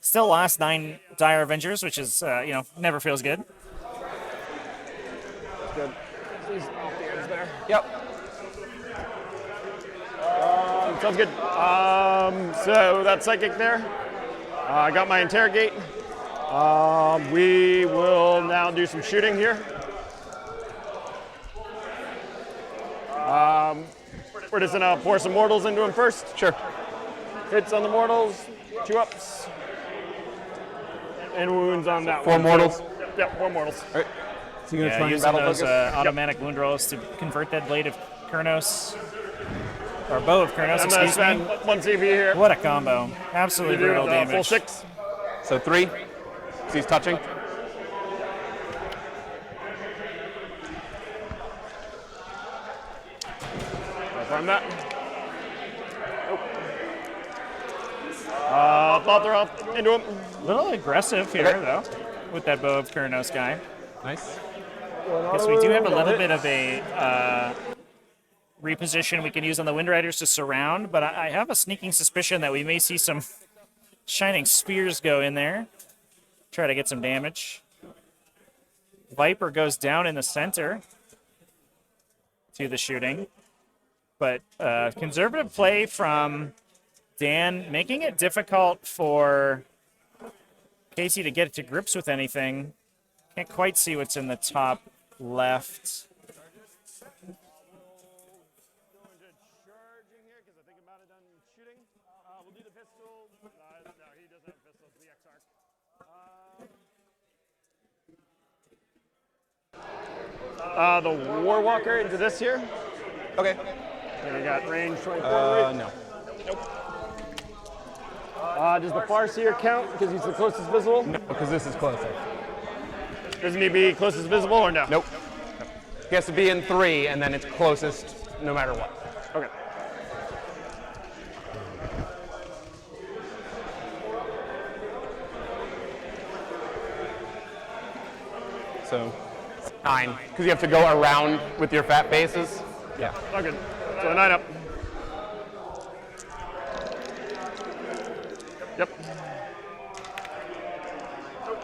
Still lost 9 Dire Avengers, which is, never feels good. Good. He's off the edge there. Yep. Sounds good. So that's psychic there. I got my interrogate. We will now do some shooting here. We're just gonna pour some mortals into him first. Sure. Hits on the mortals, 2 ups, and wounds on that 4 one. mortals. Yep, 4 mortals. All right. So you're Yeah, gonna try and using battle those focus. automatic wound rolls to convert that blade of Kurnos, or bow of Kurnos, I'm gonna excuse spend me. 1 CP here. What a combo. Absolutely We do brutal full damage. 6. So 3. So he's touching. From that. Nope. Father off into him. A little aggressive here, though, with that bow of Kurnos guy. Nice. Guess we do have a little bit of a reposition we can use on the Wind Riders to surround, but I have a sneaking suspicion that we may see some Shining Spears go in there. Try to get some damage. Viper goes down in the center to the shooting. But conservative play from Dan, making it difficult for Casey to get to grips with anything. Can't quite see what's in the top left. The Warwalker into this here. Okay. And we got range 24. No. Does the Farseer count because he's the closest visible? No, because this is closer. Doesn't he be closest visible or no? Nope. He has to be in 3, and then it's closest no matter what. Okay. So 9, because you have to go around with your fat faces. Yeah. Okay. So 9 up. Yep.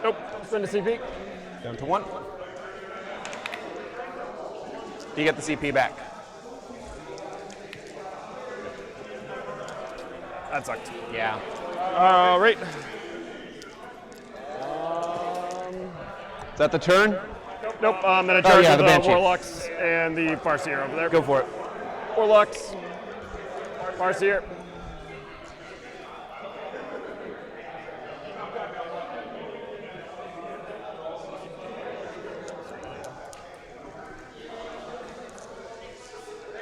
Nope. Spend a CP. Down to 1. You get the CP back. That sucked. Yeah. Right. Is that the turn? Nope. I'm gonna charge yeah, with the the Banshee. Warlocks and the Farseer over there. Go for it. Warlocks. Farseer.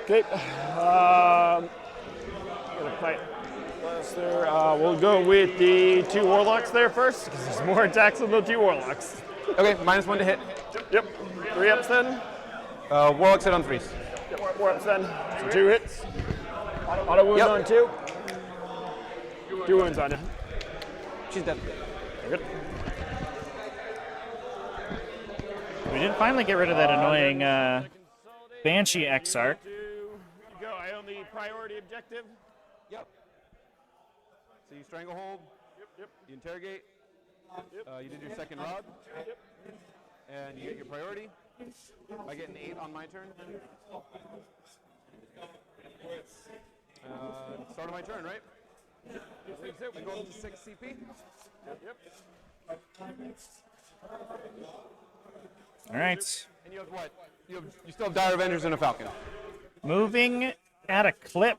Okay. Gonna fight Lester. We'll go with the 2 Warlocks there first, because there's more attacks than the 2 Warlocks. Okay, -1 to hit. Yep. 3 ups then. Warlock's hit on 3s. Yep. 4 ups then. So 2 hits. Auto wounds Yep. on 2. 2 wounds on you. She's dead. Good. We did finally get rid of that annoying Banshee Exarch. Go. I own the priority objective. Yep. So you stranglehold. Yep. You interrogate. You did your second rod. And you get your priority. I get an 8 on my turn. Start of my turn, right? We go up to 6 CP. Yep. All right. And you have what? You still have Dire Avengers and a Falcon. Moving at a clip.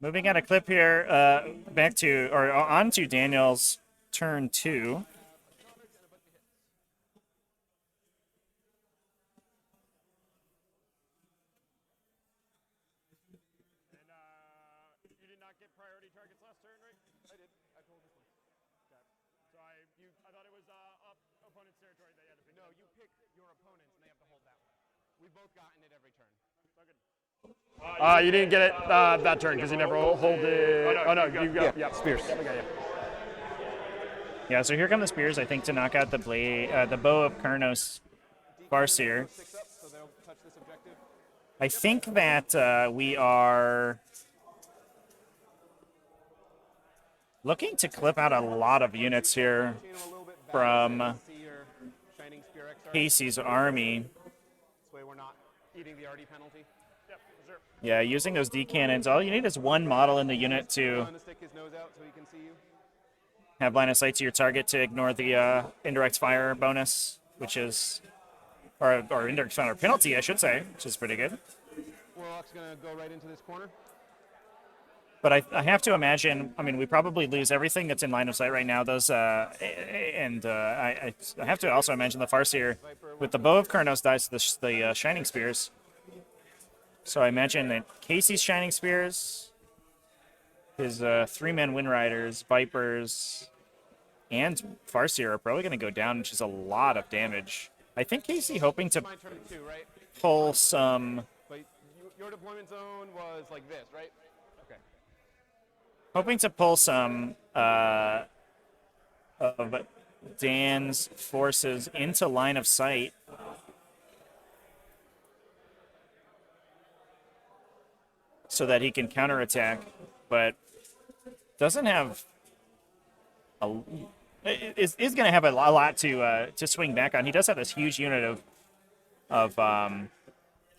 Moving at a clip here, back to, or onto Daniel's turn 2. You did not get priority targets last turn, right? I did. I pulled this one. Okay. So I thought it was opponent's territory that you had to pick. No, you pick your opponents and they have to hold that one. We've both gotten it every turn. You didn't get it that turn because you never hold it. Oh no, you got Spears. Yep, I got you. Yeah, so here come the spears, I think, to knock out the blade, the bow of Kurnos Farseer. 6 up, so they'll touch this objective. I think that we are looking to clip out a lot of units here from See your Shining Spear Exarch. Casey's army. This way we're not eating the RD penalty. Yeah, using those D cannons, all you need is one model in the unit to Trying to stick his nose out so he can see you. have line of sight to your target to ignore the indirect fire bonus, which is, or indirect fire penalty, I should say, which is pretty good. Warlock's gonna go right into this corner. But I have to imagine, I mean, we probably lose everything that's in line of sight right now. Those, I have to also imagine the Farseer with the Bow of Kurnos dies to the Shining Spears. So I imagine that Casey's Shining Spears, his 3-man Wind Riders, Vipers, and Farseer are probably going to go down, which is a lot of damage. I think Casey hoping to My turn too, right? pull some, But your deployment zone was like this, right? Okay. hoping to pull some of Dan's forces into line of sight. So that he can counterattack, but doesn't have is going to have a lot to swing back on. He does have this huge unit of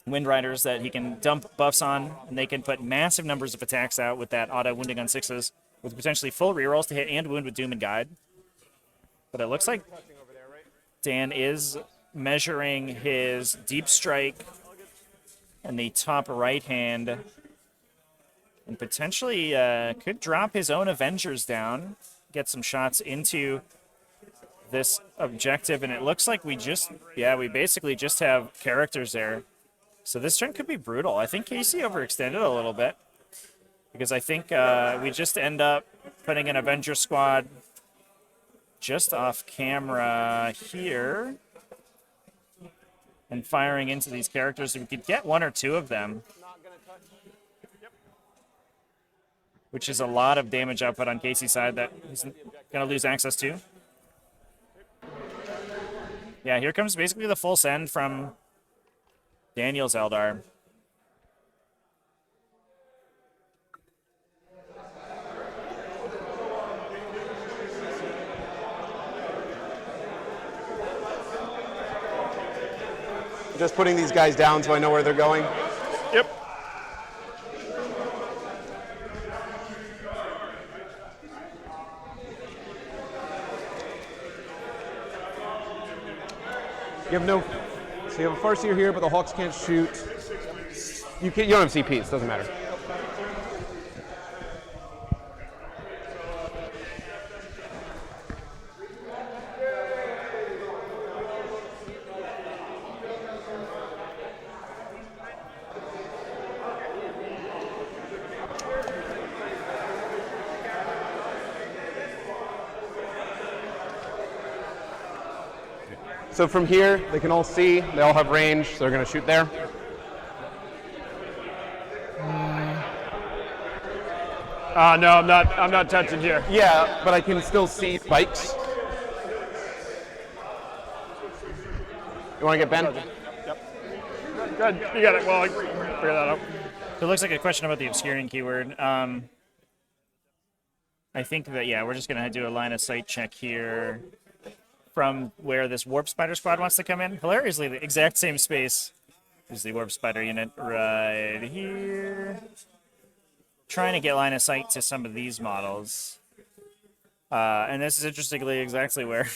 Wind Riders that he can dump buffs on, and they can put massive numbers of attacks out with that auto wounding on 6s, with potentially full rerolls to hit and wound with Doom and Guide. But it looks like Dan is measuring his deep strike in the top right hand. And potentially could drop his own Avengers down, get some shots into this objective, and it looks like we basically just have characters there. So this turn could be brutal. I think Casey overextended a little bit, because I think we just end up putting an Avenger squad just off camera here and firing into these characters. We could get one or two of them, which is a lot of damage output on Casey's side that he's going to lose access to. Yeah, here comes basically the full send from Daniel's Eldar. Just putting these guys down so I know where they're going. Yep. You have no. So you have a Farseer here, but the Hawks can't shoot. You don't have CPs, doesn't matter. So from here, they can all see, they all have range, so they're going to shoot there. No, I'm not touching here. Yeah, but I can still see spikes. You want to get Ben? Good, you got it. Well, I figure that out. So it looks like a question about the obscuring keyword. I think that, yeah, we're just going to do a line of sight check here from where this Warp Spider squad wants to come in. Hilariously, the exact same space as the Warp Spider unit right here. Trying to get line of sight to some of these models. And this is interestingly exactly where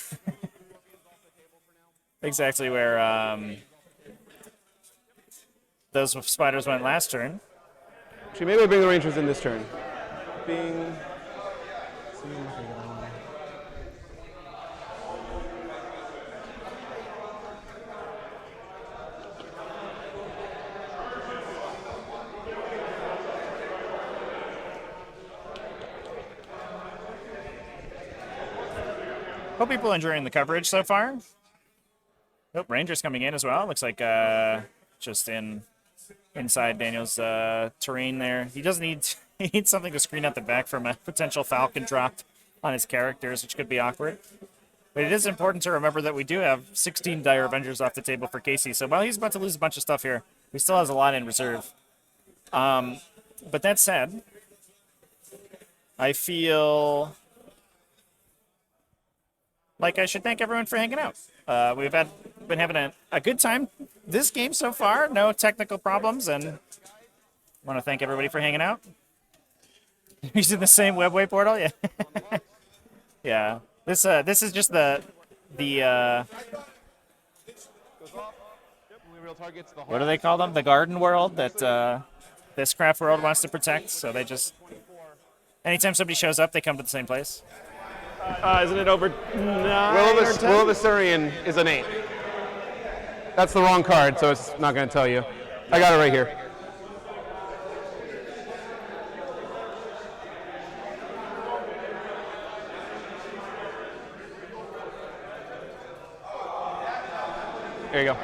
those spiders went last turn. Actually, maybe I bring the Rangers in this turn. Hope people are enjoying the coverage so far. Oh, Rangers coming in as well. Looks like just inside Daniel's terrain there. He does need he needs something to screen out the back from a potential Falcon drop on his characters, which could be awkward. But it is important to remember that we do have 16 Dire Avengers off the table for Casey. So while he's about to lose a bunch of stuff here, he still has a lot in reserve. But that said, I feel like I should thank everyone for hanging out. We've been having a good time this game so far, no technical problems, and want to thank everybody for hanging out. Using the same webway portal, yeah. Yeah. This is just the what do they call them? The garden world that this craft world wants to protect. So they just anytime somebody shows up, they come to the same place. Isn't it over 9 Will or of 10? Asuryani is an 8. That's the wrong card, so it's not going to tell you. I got it right here. There you go.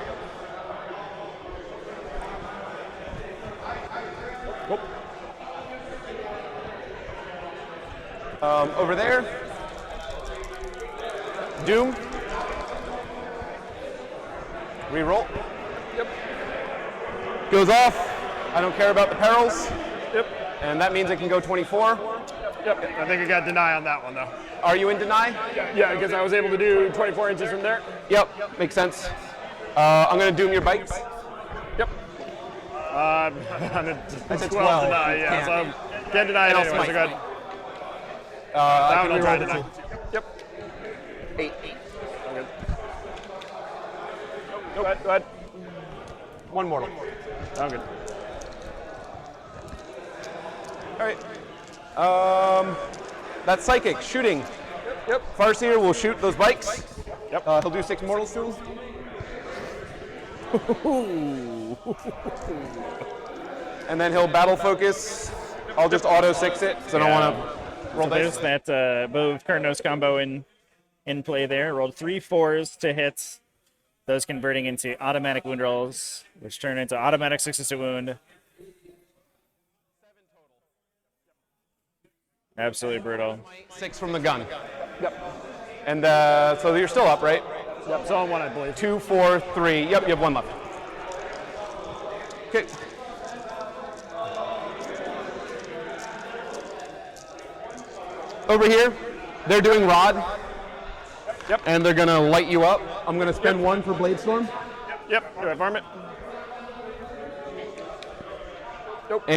Over there, Doom. Reroll. Yep. Goes off. I don't care about the perils. Yep. And that means it can go 24. Yep. I think I got deny on that one though. Are you in deny? Yeah, because I was able to do 24 inches from there. Yep, makes sense. I'm going to Doom your bikes. Yep. I'm a 12 12. deny, yeah. Can't. So can't deny it And I'll anyway, so smite. good. I That can one I'll try reroll to the deny. two. Yep. 8. Okay. Go ahead. One mortal. I'm good. All right. That's psychic shooting. Yep. Farseer will shoot those bikes. Yep. He'll do 6 mortals to him. And then he'll battle focus. I'll just auto 6 it, so I don't want to roll So there's dice. that Bow of Kurnos combo in play there. Rolled 3 4s to hit. Those converting into automatic wound rolls, which turn into automatic 6s to wound. Absolutely brutal. 6 from the gun. Yep. And so you're still up, right? Yep, so on one, I believe. 2, 4, 3. Yep, you have 1 left. Okay. Over here, they're doing rod. Yep. And they're gonna light you up. I'm gonna spend 1 for Blade Storm. Yep, do I farm it?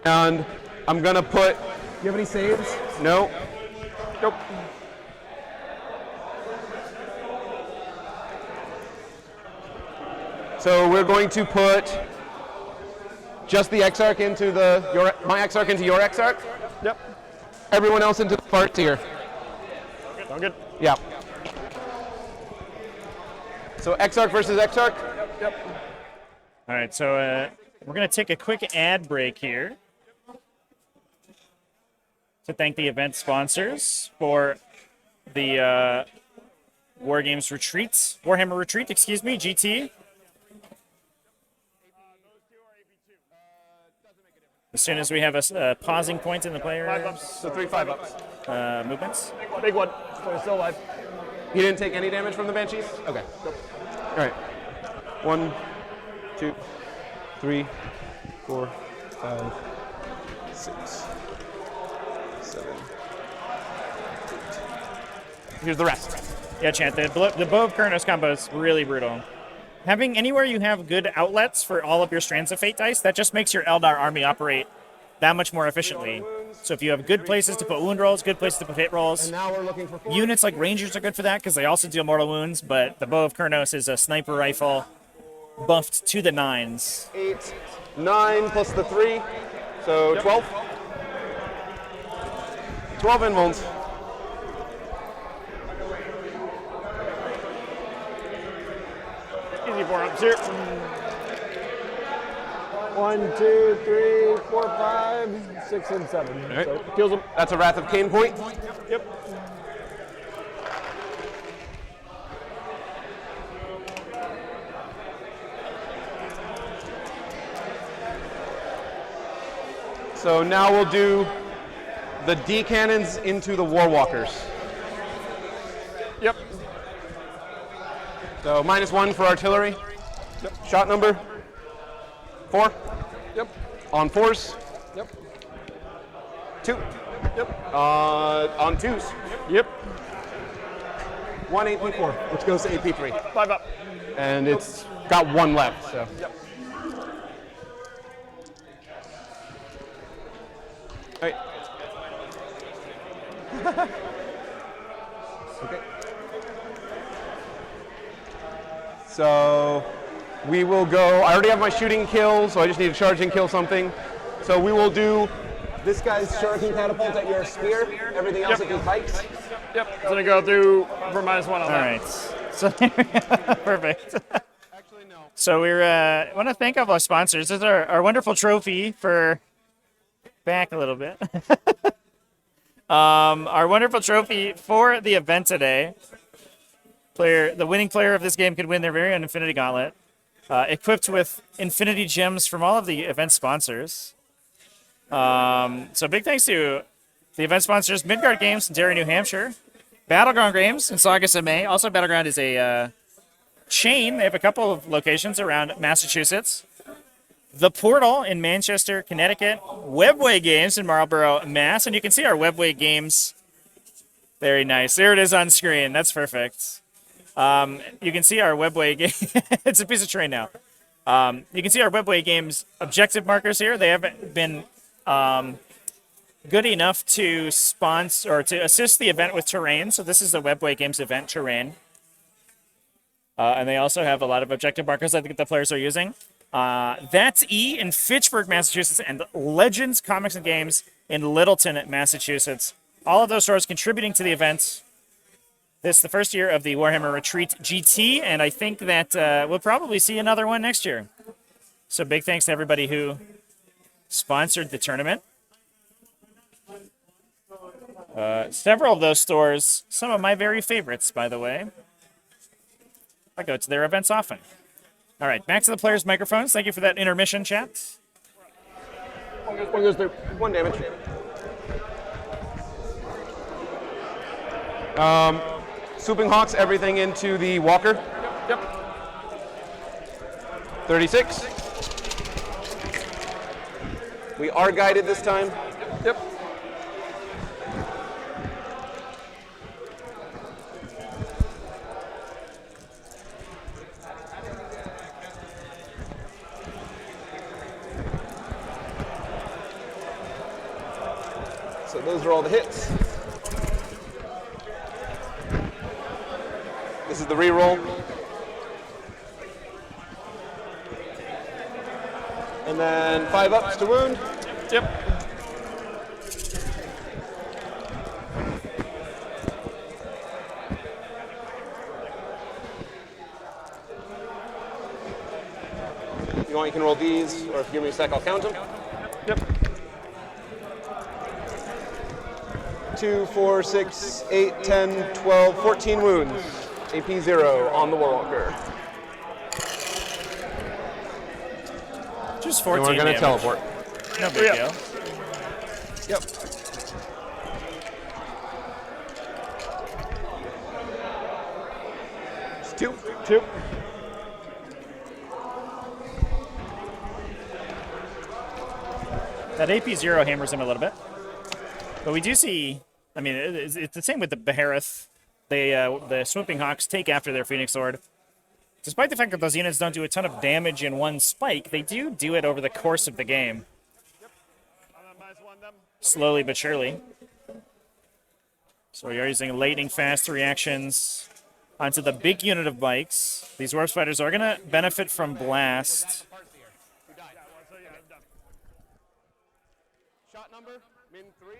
And I'm gonna put. You have any saves? No. Nope. So we're going to put just the Exarch into my Exarch into your Exarch. Yep. Everyone else into the fart tier. Sound good? Yeah. So Exarch versus Exarch. Yep. All right, so we're going to take a quick ad break here to thank the event sponsors for the Warhammer Retreat, GT. As soon as we have a pausing point in the player 5 ups. So 3 5-ups. movements. Big one. So it's still alive. You didn't take any damage from the Banshees? Okay. All right. 1, 2, 3, 4, 5, 6, 7. 8. Here's the rest. Yeah, Chant, the Bow of Kurnos combo is really brutal. Having anywhere you have good outlets for all of your Strands of Fate dice, that just makes your Eldar army operate that much more efficiently. So if you have good places to put wound rolls, good places to put hit rolls, Now we're looking for 4. units like Rangers are good for that because they also deal mortal wounds, but the Bow of Kurnos is a sniper rifle buffed to the 9s. 8, 9 plus the 3. So 12. 12 invulns. Easy 4 ups here. 1, 2, 3, 4, 5, 6, and 7. right. So kills them. That's a Wrath of Cain point. Yep. So now we'll do the D cannons into the War Walkers. Yep. So -1 for artillery. Yep. Shot number 4 Yep. on 4s. Yep. 2 Yep. on 2s. Yep. 1 AP4, which goes to AP3. 5 up. and it's got one left. So. Yep. All right. Okay. So we will go. I already have my shooting kill, so I just need to charge and kill something. So we will do this guy's shuriken catapult at your spear. Everything else at these pikes. Yep. It's gonna go through for -1 on All that. right. So perfect. Actually, no. So we want to thank all our sponsors. This is our wonderful trophy for back a little bit. Our wonderful trophy for the event today. The winning player of this game could win their very own Infinity Gauntlet, equipped with Infinity Gems from all of the event sponsors. So big thanks to the event sponsors: Midgard Games in Derry, New Hampshire, Battleground Games in Saugus, MA. Also, Battleground is a chain. They have a couple of locations around Massachusetts. The Portal in Manchester, Connecticut. Webway Games in Marlborough, Mass. And you can see our Webway Games. Very nice. There it is on screen. That's perfect. You can see our Webway game. It's a piece of terrain now. You can see our Webway Games objective markers here. They haven't been good enough to sponsor or to assist the event with terrain. So this is the Webway Games event terrain. And they also have a lot of objective markers I think the players are using. That's E in Fitchburg, Massachusetts, and Legends Comics and Games in Littleton, Massachusetts. All of those stores contributing to the event. This is the first year of the Warhammer Retreat GT, and I think that we'll probably see another one next year. So big thanks to everybody who sponsored the tournament. Several of those stores, some of my very favorites, by the way. I go to their events often. All right, back to the players' microphones. Thank you for that intermission, chat. One goes through. 1 damage. Swooping Hawks, everything into the Walker. Yep. 36. We are guided this time. Yep. So those are all the hits. This is the reroll. And then 5 ups to wound. Yep. If you want, you can roll these, or if you give me a sec, I'll count them. Yep. 2, 4, 6, 8, 10, 12, 14 wounds. AP 0 on the Warwalker. Just And 14 we're going to damage. teleport. No big deal. Yep. It's 2. 2. That AP 0 hammers him a little bit. But we do see, I mean, it's the same with the Beharith. The Swooping Hawks take after their Phoenix Sword. Despite the fact that those units don't do a ton of damage in one spike, they do it over the course of the game. Slowly but surely. So we are using lightning fast reactions onto the big unit of bikes. These Warp Spiders are going to benefit from Blast. Shot number, min 3.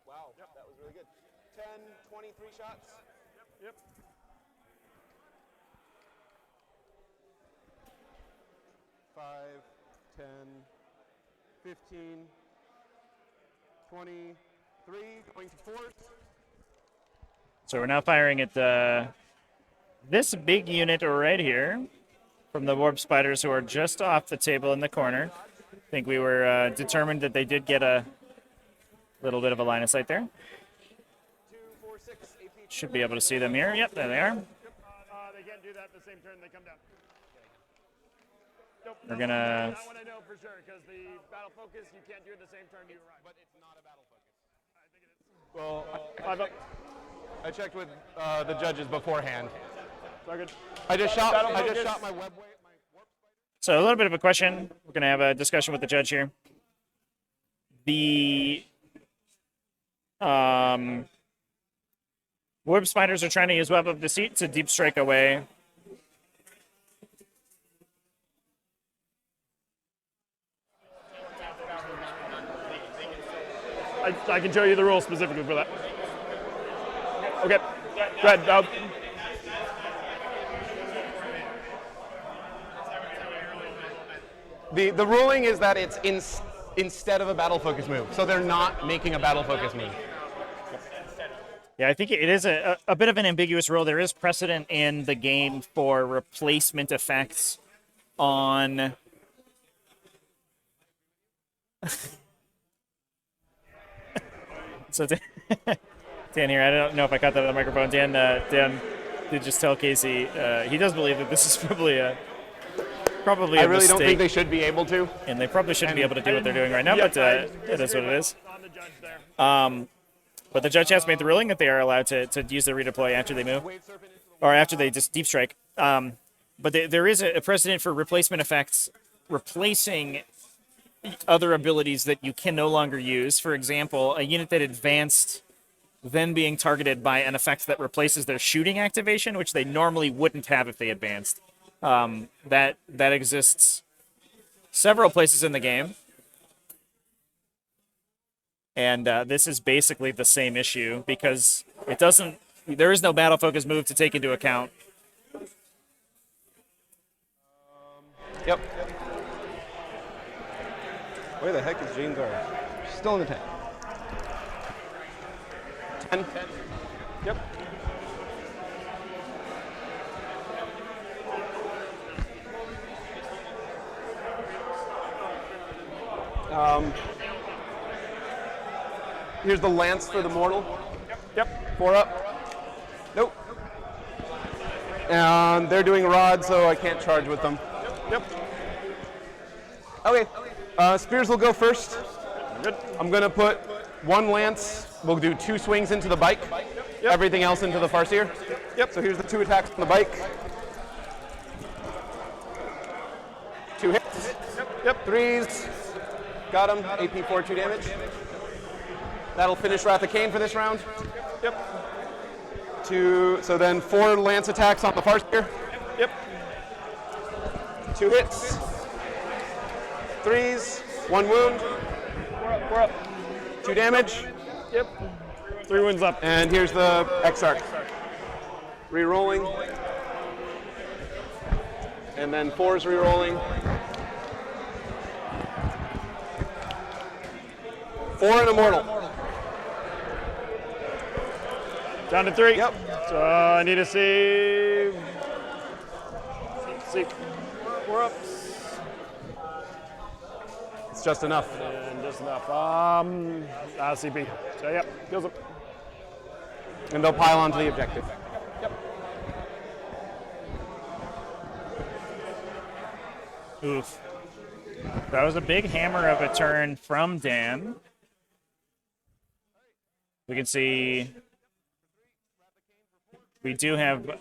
Wow, that was really good. 10, 23 shots. Yep. 5, 10, 15, 23, going to force. So we're now firing at this big unit right here from the Warp Spiders, who are just off the table in the corner. I think we were determined that they did get a little bit of a line of sight there. 2, 4, 6, AP. Should be able to see them here. Yep, there they are. They can't do that at the same turn they come down. Nope. We're gonna. That one I know for sure, because the battle focus, you can't do it the same turn you arrive. But it's not a battle focus. I think it is. Well, 5 up. I checked with the judges beforehand, It's all good. I just shot Battle my web. So a little bit of a question. We're going to have a discussion with the judge here. The web spiders are trying to use Web of Deceit to deep strike away. I can show you the rules specifically for that. Okay. Go ahead. The ruling is that it's instead of a battle focus move, so they're not making a battle focus move. Yeah, I think it is a bit of an ambiguous rule. There is precedent in the game for replacement effects on... So Dan here, I don't know if I caught that on the microphone. Dan did just tell Casey he does believe that this is probably a I really mistake, don't think they should be able to. and they probably shouldn't be able to do what they're doing right now. Yeah, But it is what it is. On the judge there. But the judge has made the ruling that they are allowed to use the redeploy after they move, or after they just deep strike. But there is a precedent for replacement effects replacing other abilities that you can no longer use. For example, a unit that advanced then being targeted by an effect that replaces their shooting activation, which they normally wouldn't have if they advanced. That exists several places in the game. And this is basically the same issue because there is no battle focus move to take into account. Yep. Where the heck is James R? Still in the tank. 10. Yep. Here's the lance for the mortal. Yep. 4 up. Nope. And they're doing rod, so I can't charge with them. Yep. Okay. Spears will go first. Good. I'm going to put 1 lance. We'll do 2 swings into the bike. Yep. Everything else into the farseer. Yep. So here's the 2 attacks on the bike. 2 hits. Yep. 3s. Got him. AP 4, 2 damage. That'll finish Wrath of Cain for this round. Yep. So then 4 lance attacks on the farseer. Yep. 2 hits. 3s. 1 wound. We're up. 2 damage. Yep. 3 wounds up. And here's the Exarch. Rerolling. And then 4's rerolling. 4 and Immortal. Down to 3. Yep. So I need to see. See. We're up. It's just enough. And just enough. CP. So yep, kills him. And they'll pile onto the objective. Oof. That was a big hammer of a turn from Dan. We can see we do have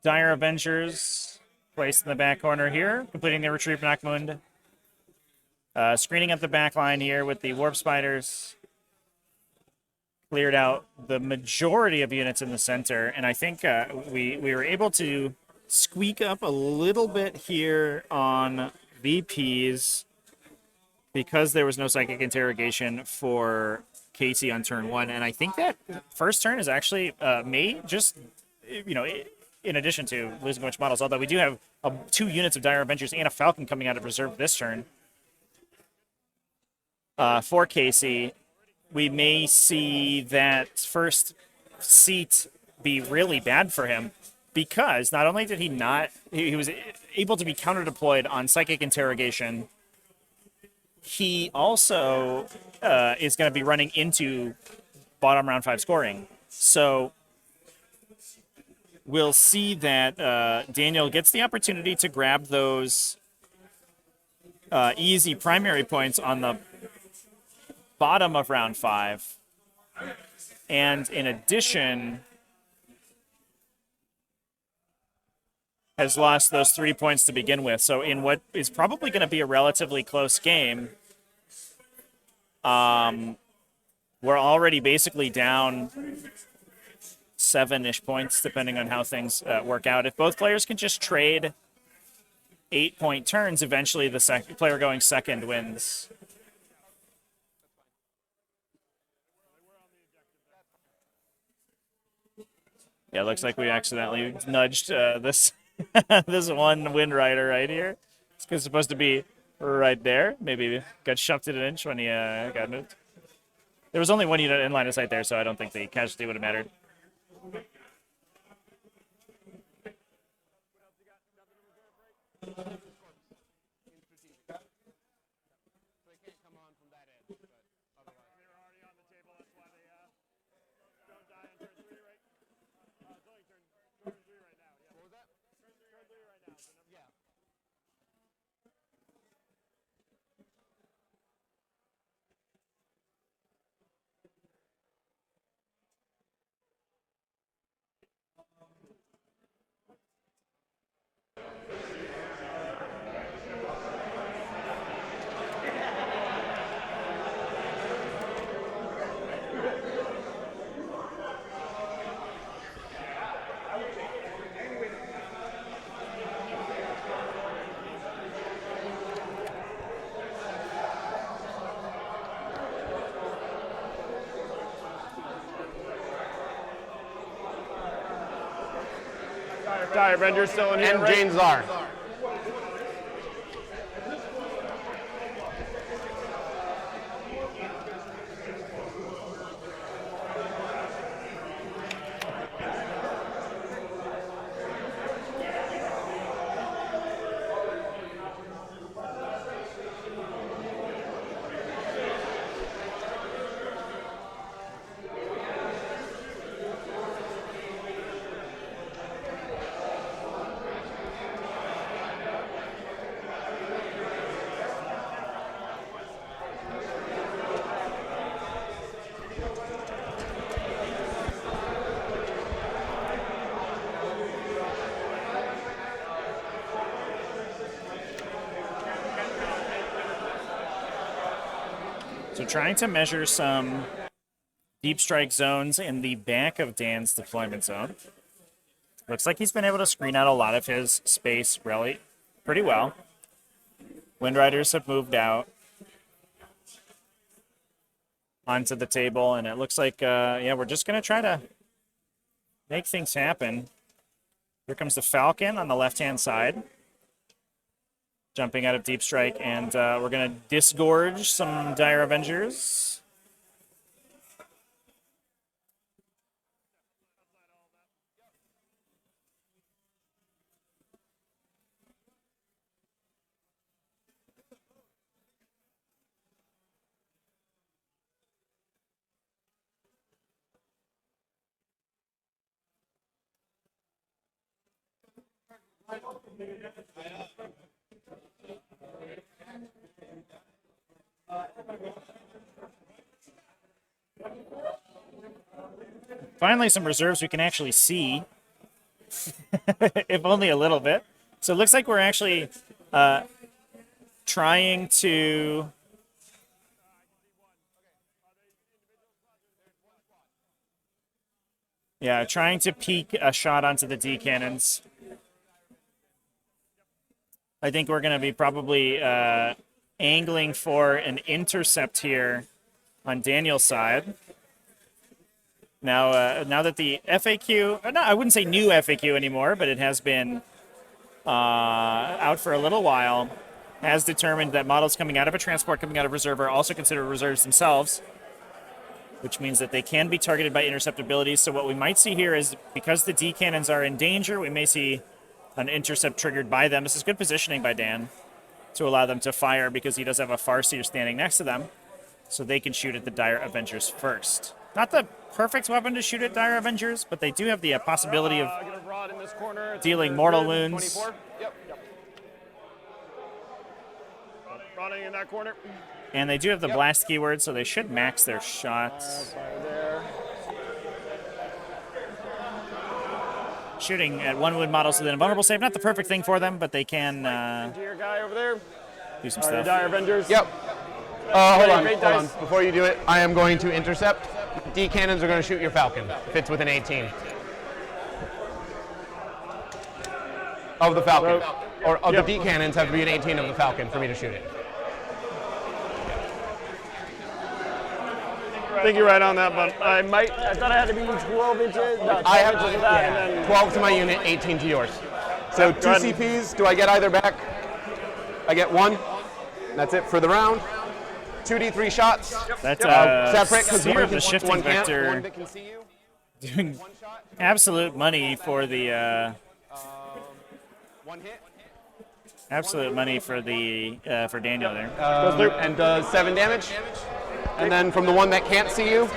Dire Avengers placed in the back corner here, completing the Retrieve Nachmund. Screening up the back line here with the Warp Spiders. Cleared out the majority of units in the center, and I think we were able to squeak up a little bit here on VPs because there was no Psychic Interrogation for Casey on turn 1, and I think that first turn is actually may just, in addition to losing a bunch of models, although we do have 2 units of Dire Avengers and a Falcon coming out of reserve this turn. For Casey, we may see that first seat be really bad for him because not only did he was able to be counter-deployed on Psychic Interrogation, he also is going to be running into bottom round 5 scoring. So we'll see that Daniel gets the opportunity to grab those easy primary points on the bottom of round 5. And in addition, has lost those 3 points to begin with. So in what is probably going to be a relatively close game, we're already basically down 7-ish points, depending on how things work out. If both players can just trade 8-point turns, eventually the player going second wins. Yeah, it looks like we accidentally nudged this this one Wind Rider right here. It's supposed to be right there. Maybe got shoved it an inch when he got moved. There was only one unit in line of sight there, so I don't think the casualty would have mattered. Dire Avenger's still in here, And right? Jane's are. So trying to measure some deep strike zones in the back of Dan's deployment zone. Looks like he's been able to screen out a lot of his space really pretty well. Wind Riders have moved out onto the table, and it looks like, yeah, we're just going to try to make things happen. Here comes the Falcon on the left-hand side, jumping out of Deep Strike, and we're going to disgorge some Dire Avengers. Finally, some reserves we can actually see, if only a little bit. So it looks like we're actually trying to... Yeah, trying to peek a shot onto the D cannons. I think we're going to be probably angling for an intercept here on Daniel's side. Now, now that the FAQ, no, I wouldn't say new FAQ anymore, but it has been out for a little while, has determined that models coming out of a transport, coming out of reserve, are also considered reserves themselves, which means that they can be targeted by intercept abilities. So what we might see here is, because the D cannons are in danger, we may see an intercept triggered by them. This is good positioning by Dan to allow them to fire, because he does have a Farseer standing next to them, so they can shoot at the Dire Avengers first. Not the perfect weapon to shoot at Dire Avengers, but they do have the possibility of Get a rod in this corner. It's dealing under mortal grid, wounds. 24. Yep. Rodding in that corner. And they do have the blast keyword, so they should max their shots. Fire there. shooting at 1 wound models with an invulnerable save. Not the perfect thing for them, but they can To your guy over there. do some The stuff. Dire Avengers. Yep. Hold on, Fate hold on. dice. Before you do it, I am going to intercept. D cannons are going to shoot your Falcon if it's within 18 of the Falcon, or of the D cannons have to be an 18 of the Falcon for me to shoot it. I think you're right on that, but I thought I had to be 12 inches. No, 12 I have inches of that, and then 12 to my unit, 18 to yours. So Go 2 ahead. CPs. Do I get either back? I get 1. That's it for the round. 2d3 shots. That's Separate because Seer one of the can, Shifting one can't. Vector One that can see you. doing absolute money for the 1 hit. absolute money for the for Daniel there. And does 7 damage. And then from the one that can't see you,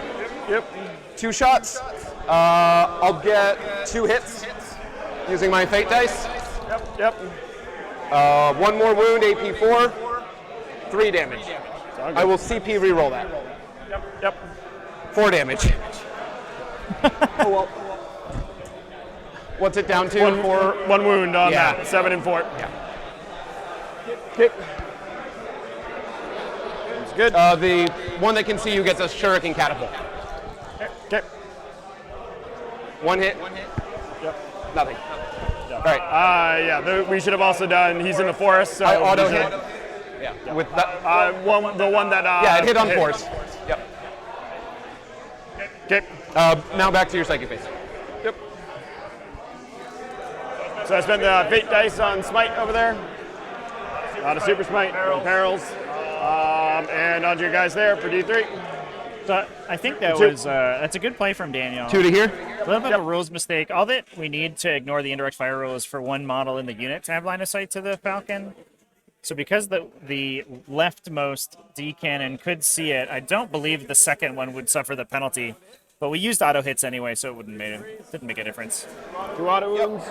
yep. 2 shots. I'll get 2 hits using my fate dice. Yep. 1 more wound, AP 4, 3 damage. I will CP reroll that. Yep. 4 damage. Oh well. What's it down to? One wound on Yeah. that. 7 and 4. Yeah. Okay. It's good. The one that can see you gets a shuriken catapult. Okay. 1 hit. Yep. Nothing. All right. Yeah. We should have also done. He's in the forest, so I auto we should- hit. Yeah. With that. the one that. Yeah, it hit on force. Yep. Okay. Now back to your psychic phase. Yep. So I spent the fate dice on smite over there. Not a super smite, barrels. And onto your guys there for D3. So I think that Two. was that's a good play from Daniel. 2 to here. A little bit of a rules mistake. All that we need to ignore the indirect fire rule is for one model in the unit to have line of sight to the Falcon. So because the leftmost D cannon could see it, I don't believe the second one would suffer the penalty. But we used auto hits anyway, so it didn't make a difference. 2 auto wounds.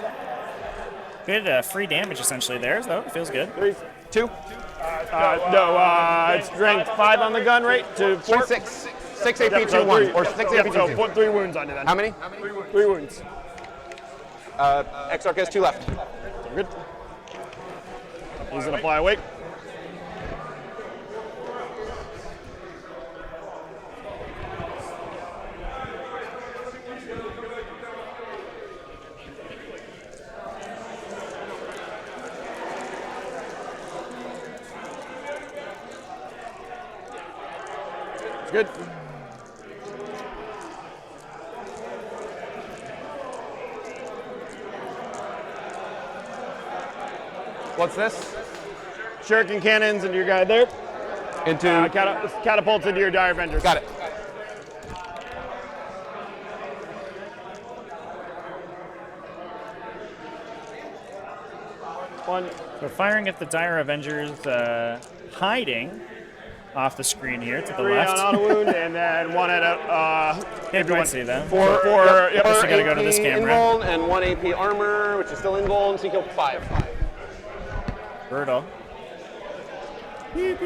Good free damage essentially there, though. It feels good. 3. 2. It's strength 5 on the gun rate to 4. 6. 6 AP, Yep, 2, so 1. three. Or 6 Yep, AP, so 2. put 3 wounds on you then. How many? 3 wounds. Exarch has 2 left. Good. He's gonna fly awake. It's good. What's this? Shuriken cannons into your guy there. Into. Catapults into your Dire Avengers. Got it. One. So firing at the Dire Avengers, hiding off the screen here to the 3 left. on auto wound, and then 1 at Yeah, go ahead and see that. 4. Yep. Guess I gotta go to this AP camera. invuln and 1 AP armor, which is still invuln, so you kill 5. Brutal. 2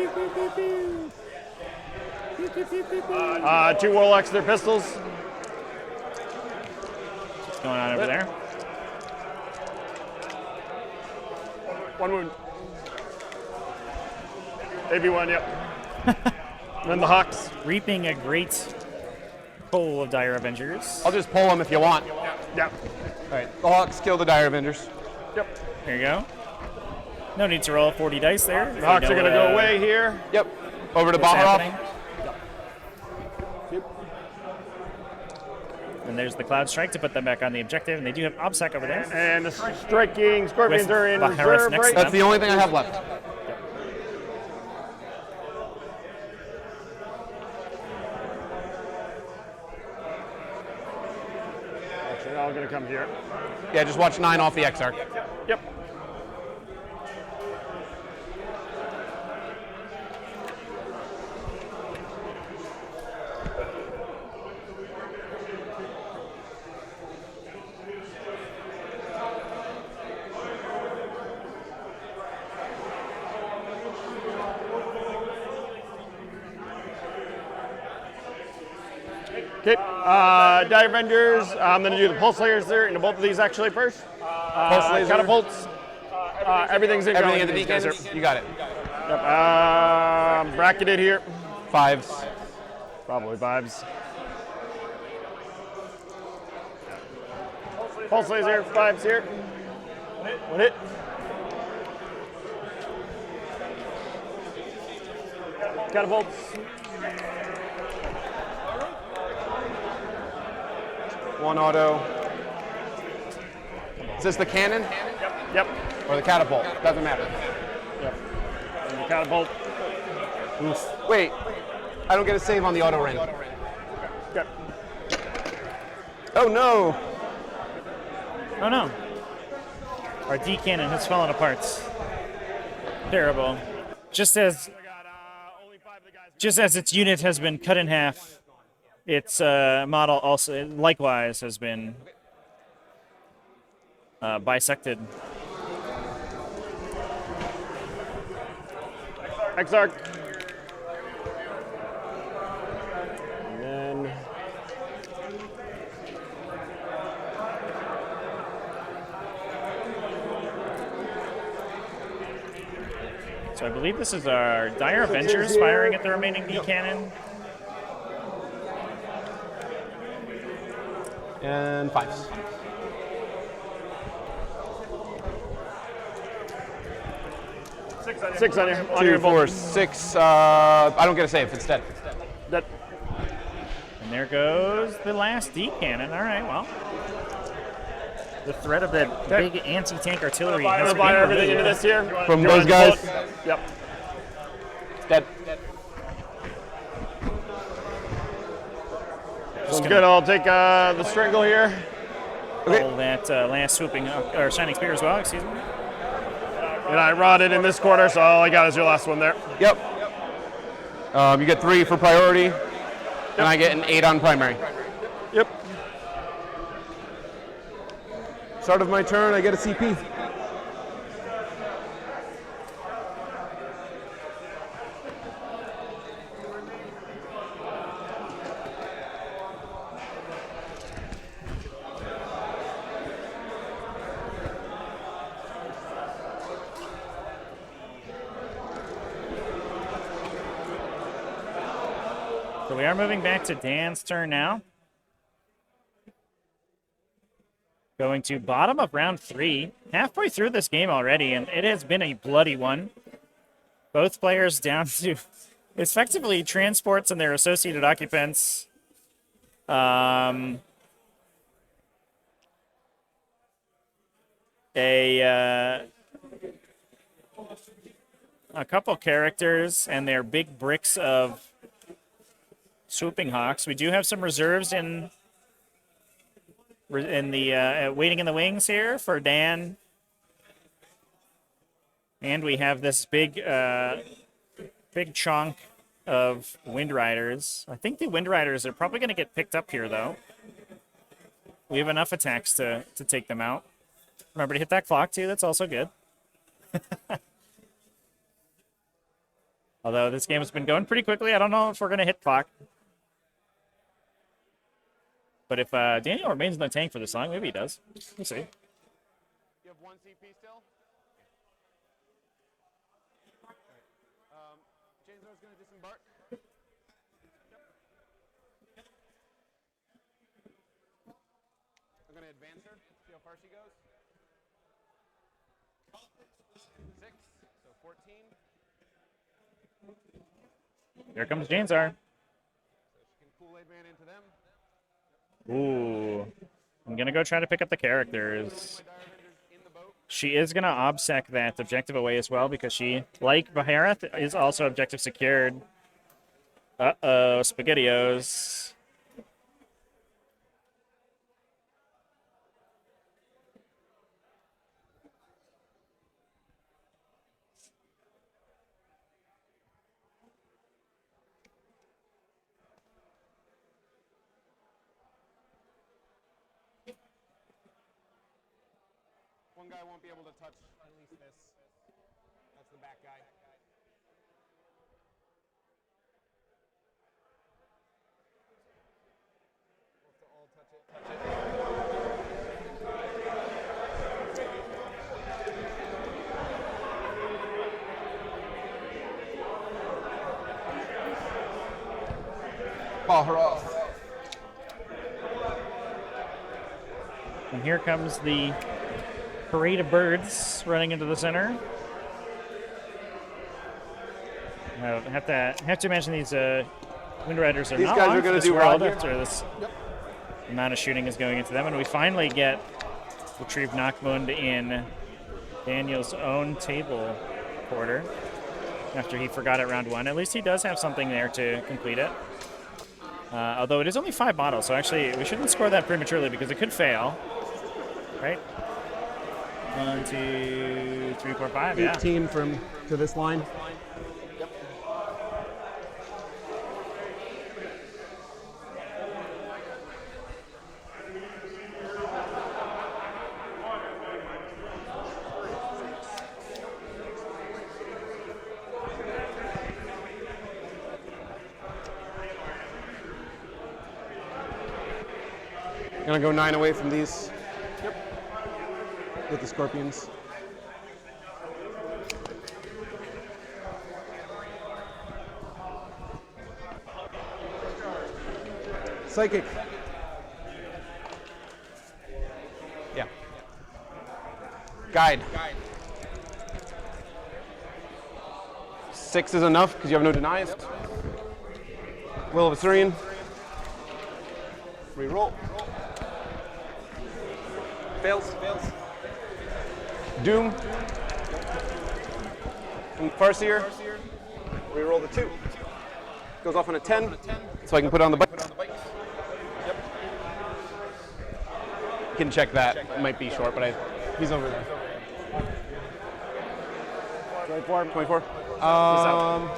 warlocks, their pistols. What's going on over there? 1 wound. AB1, yep. And then the Hawks. Reaping a great pull of Dire Avengers. I'll just pull them if you want. Yep. All right. The Hawks kill the Dire Avengers. Yep. There you go. No need to roll 40 dice there. The Hawks are going to go away here. Yep. Over to What's Baharov. happening? And there's the Cloud Strike to put them back on the objective, and they do have OBSEC over there. And the striking Scorpions With are in Baharov reserve, next right? to That's the only thing I have left. Actually, they're all going to come here. Yeah, just watch 9 off the Exarch. Yep. Okay. Die Avengers. I'm going to do the Pulse Lasers there into both of these actually first. Pulse laser. Catapults. Everything's in. Everything at the D cannons? You got it. Yep. Bracketed here. 5s. Probably 5s. Pulse Laser, 5s here. One hit. Catapults. One auto. Is this the cannon Yep. or the catapult? Doesn't matter. Yep. And the catapult. Wait, I don't get a save on the auto ring. Yep. Oh no! Oh no. Our D cannon has fallen apart. Terrible. Just as its unit has been cut in half, its model also likewise has been bisected. Exarch. And then. So I believe this is our Dire Avengers firing at the remaining D cannon. And 5s. Six on your 2, 4, 6. I don't get a save. It's dead. That. And there goes the last D cannon. All right, well. The threat of that big anti-tank artillery has been Fire everything into removed. this here. From You those want guys? to float? Yep. It's dead. Sounds good. I'll take the Strangle here. All that last swooping, or Shining Spear as well, excuse me. And I rotted in this corner, so all I got is your last one there. Yep. You get 3 for priority, and I get an 8 on primary. Yep. Start of my turn, I get a CP. So we are moving back to Dan's turn now. Going to bottom of round 3. Halfway through this game already, and it has been a bloody one. Both players down to effectively transports and their associated occupants. A couple characters and their big bricks of swooping hawks. We do have some reserves in the waiting in the wings here for Dan, and we have this big chunk of Wind Riders. I think the Wind Riders are probably going to get picked up here, though. We have enough attacks to take them out. Remember to hit that clock too. That's also good. Although this game has been going pretty quickly, I don't know if we're going to hit clock. But if Daniel remains in the tank for this long, maybe he does. We'll see. You have 1 CP still? Chainzor's going to disembark. I'm going to advance her, see how far she goes. 6, so 14. Here comes Janzar. She can Kool-Aid Man into them. Ooh. I'm going to go try to pick up the characters. She is going to obsec that objective away as well because she, like Bahareth, is also objective secured. Uh-oh, SpaghettiOs. One guy won't be able to touch at least this. That's the back guy. Baharov. And here comes the parade of birds running into the center. I have to imagine these Wind Riders are These not guys long are for gonna this do world rod here. after this amount of shooting is going into them, and we finally get retrieve Nachmund in Daniel's own table quarter after he forgot it round 1. At least he does have something there to complete it. Although it is only 5 models, so actually we shouldn't score that prematurely because it could fail. Right? 1, 2, 3, 4, 5. 18 from to this line. Gonna go 9 away from these. Yep. With the scorpions. Psychic. Yeah. Guide. 6 is enough because you have no denies. Will of Asuryani. Reroll. Fails. Doom. From Farseer. Reroll the 2. Goes off on a 10, so I can put it on the bike. Yep. You can check that. It might be short, but he's over there. 24. I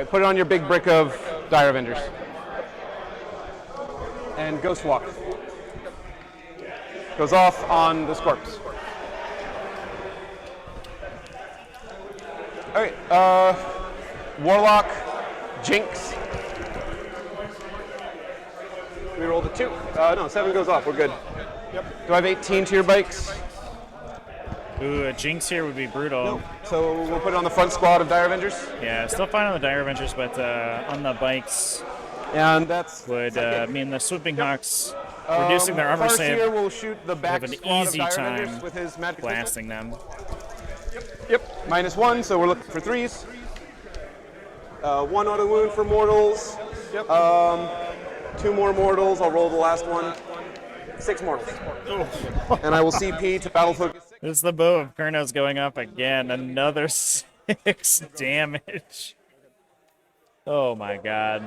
put it on your big brick of Dire Avengers. And Ghost Walk. Goes off on the Scorps. Okay, Warlock, Jinx. We rolled a 2. No, 7 goes off. We're good. Yep. Do I have 18 to your bikes? Ooh, a Jinx here would be brutal. No. So we'll put it on the front squad of Dire Avengers. Yeah, still fine on the Dire Avengers, but on the bikes And that's would mean the Swooping Hawks reducing their armor save. Farseer will shoot the back have an squad easy of Dire time Avengers with his magic blasting them. Yep. -1, so we're looking for 3s. 1 auto wound for mortals. Yep. 2 more mortals. I'll roll the last one. 6 mortals. And I will CP to battle focus. This is the bow of Kurnos going up again. Another 6 damage. Oh my god.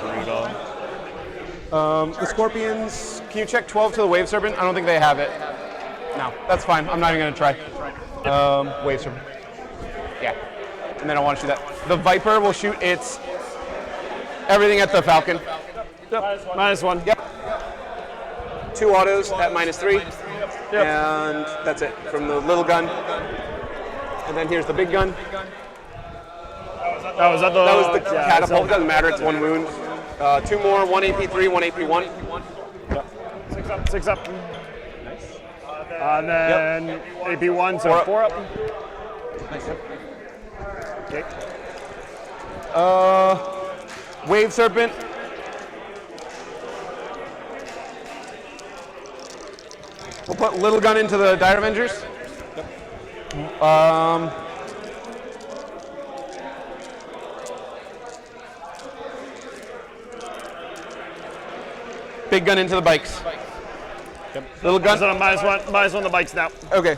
Brutal. The Scorpions, can you check 12 to the Wave Serpent? I don't think they have it. No, that's fine. I'm not even going to try. Wave Serpent. Yeah. And then I want to shoot that. The Viper will shoot its everything at the Falcon. Yep. -1. Yep. 2 autos at -3. Yep. And that's it from the little gun. And then here's the big gun. That was the Catapult. Doesn't matter. It's 1 wound. 2 more. 1 AP3, 1 AP1. Yep. 6 up. Nice. And then AP1, so 4 up. Nice. Okay. Wave Serpent. We'll put Little Gun into the Dire Avengers. Big Gun into the bikes. Yep. Little Gun. So -1 the bikes now. Okay.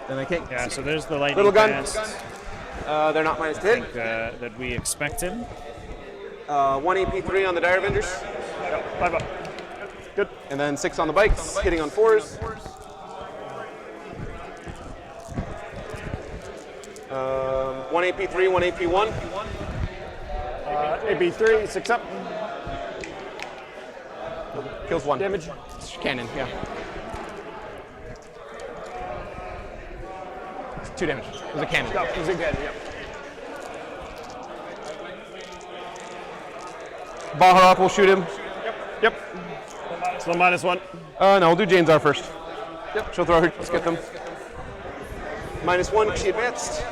Then I can't. Yeah, so there's the lightning Little gun. fast They're not minus hit. that we expected. 1 AP3 on the Dire Avengers. Yep. 5 up. Good. And then 6 on the bikes, hitting on 4s. 1 AP3, 1 AP1. AP3, 6 up. Kills 1. Damage. It's cannon, yeah. 2 damage. It was a cannon. It was a cannon, yep. Baharov will shoot him. Yep. So -1. No, we'll do Jane's R first. Yep. She'll throw her. Let's get them. -1 because she advanced.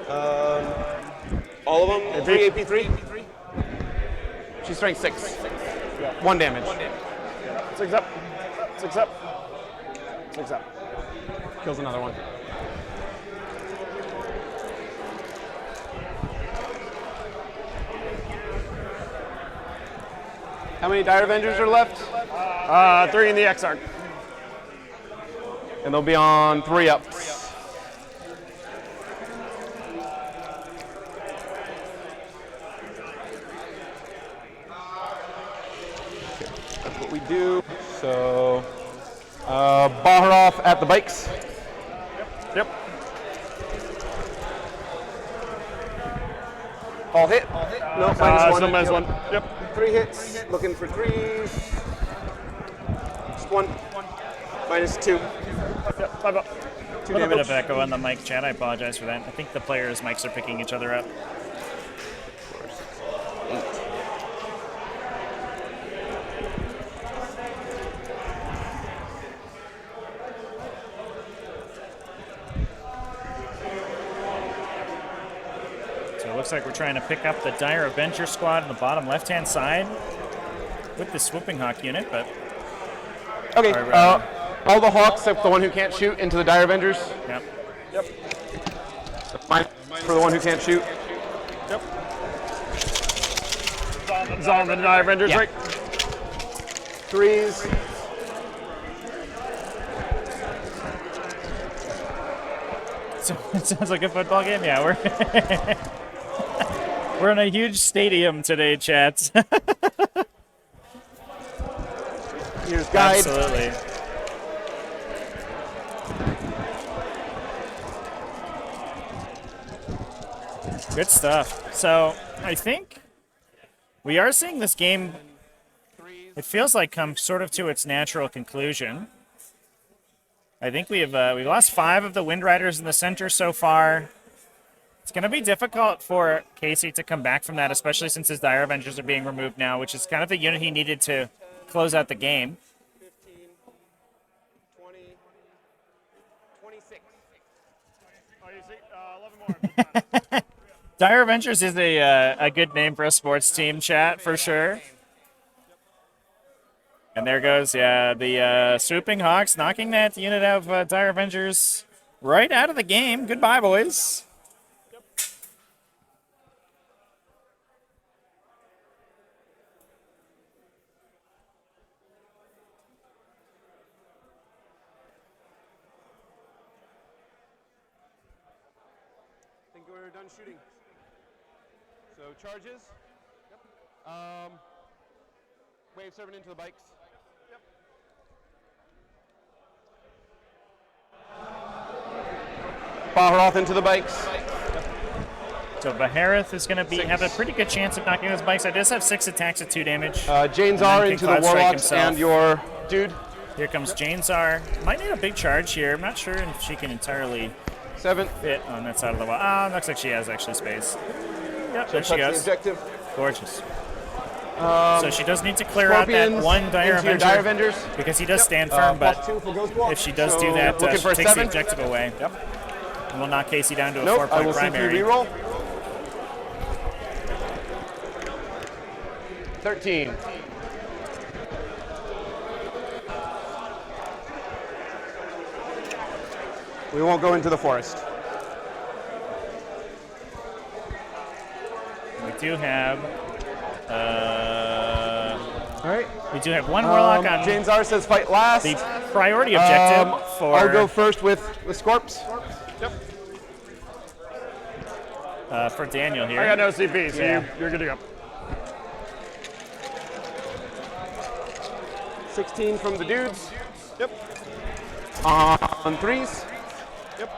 All of them? 3 AP3? She's strength 6. 1 damage. 6 up. 6 up. 6 up. Kills another one. How many Dire Avengers are left? 3 in the X-Arc. And they'll be on 3 ups. That's what we do. So, Baharov at the bikes. Yep. All hit? No, -1. No, -1. Yep. 3 hits. Looking for 3s. Just 1. -2. Yep. 5 up. A little bit of echo on the mic chat. I apologize for that. I think the players' mics are picking each other up. So it looks like we're trying to pick up the Dire Avenger squad on the bottom left-hand side with the Swooping Hawk unit, but Okay, all the Hawks except the one who can't shoot into the Dire Avengers. yep. Mine for the one who can't shoot. Yep. It's on the Dire Avengers, Yeah. right? 3s. So it sounds like a football game. Yeah, we're in a huge stadium today, chats. Here's guide. Absolutely. Good stuff. So I think we are seeing this game, it feels like, come sort of to its natural conclusion. I think we've lost 5 of the Wind Riders in the center so far. It's going to be difficult for Casey to come back from that, especially since his Dire Avengers are being removed now, which is kind of the unit he needed to close out the game. 15, 20, 26. Oh, you see? 11 more. Dire Avengers is a good name for a sports team, chat, for sure. And there goes, yeah, the Swooping Hawks knocking that unit of Dire Avengers right out of the game. Goodbye, boys. I think we're done shooting. So charges. Wave servant into the bikes. Baharov into the bikes. So Baharith is going to have a pretty good chance of knocking those bikes. I does have 6 attacks at 2 damage. Janes And are then into King the Cloud Strike warlocks himself. and your dude. Here comes Janesar. Might need a big charge here. I'm not sure if she can entirely 7. fit on that side of the wall. Ah, looks like she has actually space. Yep, there she Touch the goes. objective. Gorgeous. So she does need to clear out that Scorpions one Dire into your Avenger, Dire Avengers. because he does stand firm, but +2 for Ghost Walk. if she does So do that, looking she for a takes the 7. objective away. Yep. And we'll knock Casey down to a Nope, I 4-point will simply primary. reroll. 13. We won't go into the forest. We do have All right. we do have one warlock on James R says fight last. the priority objective for I'll go first with Scorps. for Daniel here. I got no CP, so Yeah. you're good to go. 16 from the dudes. Yep. On 3s. Yep.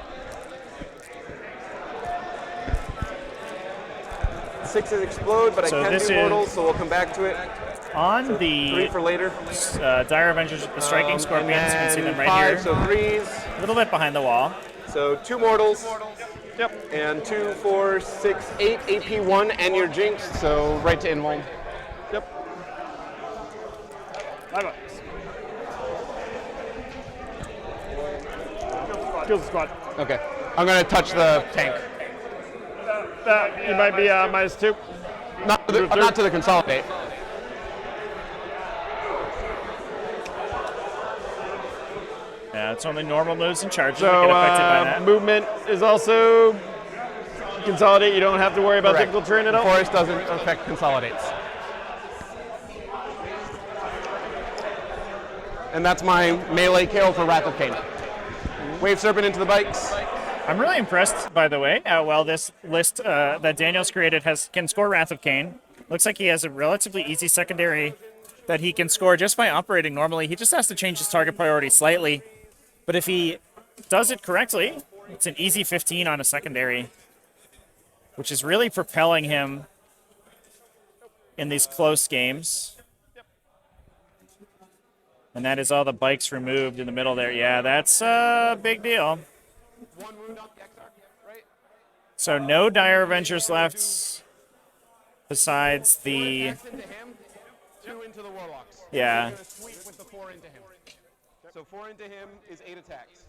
6s explode, but So I can this do is- mortals, so we'll come back to it. On 3 the for later. Dire Avengers, the striking And scorpions, you can see then them right 5, here. So 3s. A little bit behind the wall. So 2 mortals. Yep. And 2, 4, 6, 8 AP1, and you're jinxed, so right to invuln. Yep. 5 bucks. Kills the squad. Okay. I'm gonna touch the tank. You might be -2. Not to the consolidate. Yeah, it's only normal moves and charges that So get affected by that. movement is also consolidate. You don't have to worry about Correct. difficult terrain at all. Forest doesn't affect consolidates. And that's my melee kill for Wrath of Cain. Wave Serpent into the bikes. I'm really impressed, by the way, how well this list that Daniel's created can score Wrath of Cain. Looks like he has a relatively easy secondary that he can score just by operating normally. He just has to change his target priority slightly. But if he does it correctly, it's an easy 15 on a secondary, which is really propelling him in these close games. And that is all the bikes removed in the middle there. Yeah, that's a big deal. So no Dire Avengers left besides the... Two into the Warlocks. Yeah. I'm gonna sweep with the 4 into him. So 4 into him is 8 attacks.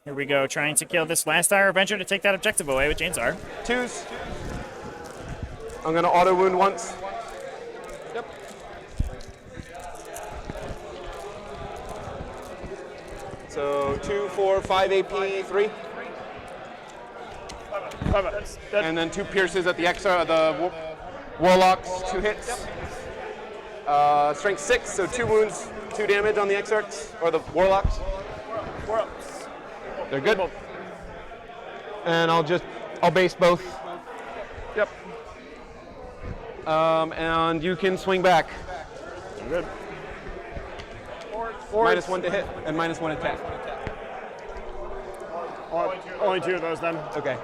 Here we go, trying to kill this last Dire Avenger to take that objective away with Jainzar. 2s. I'm gonna auto wound once. Yep. So 2, 4, 5 AP, 3. And then 2 pierces at the Warlocks, 2 hits. Strength 6, so 2 wounds, 2 damage on the Exarchs, or the Warlocks. They're good. And I'll base both. Yep. And you can swing back. Good. -1 to hit and -1 attack. Only 2 of those then. Okay.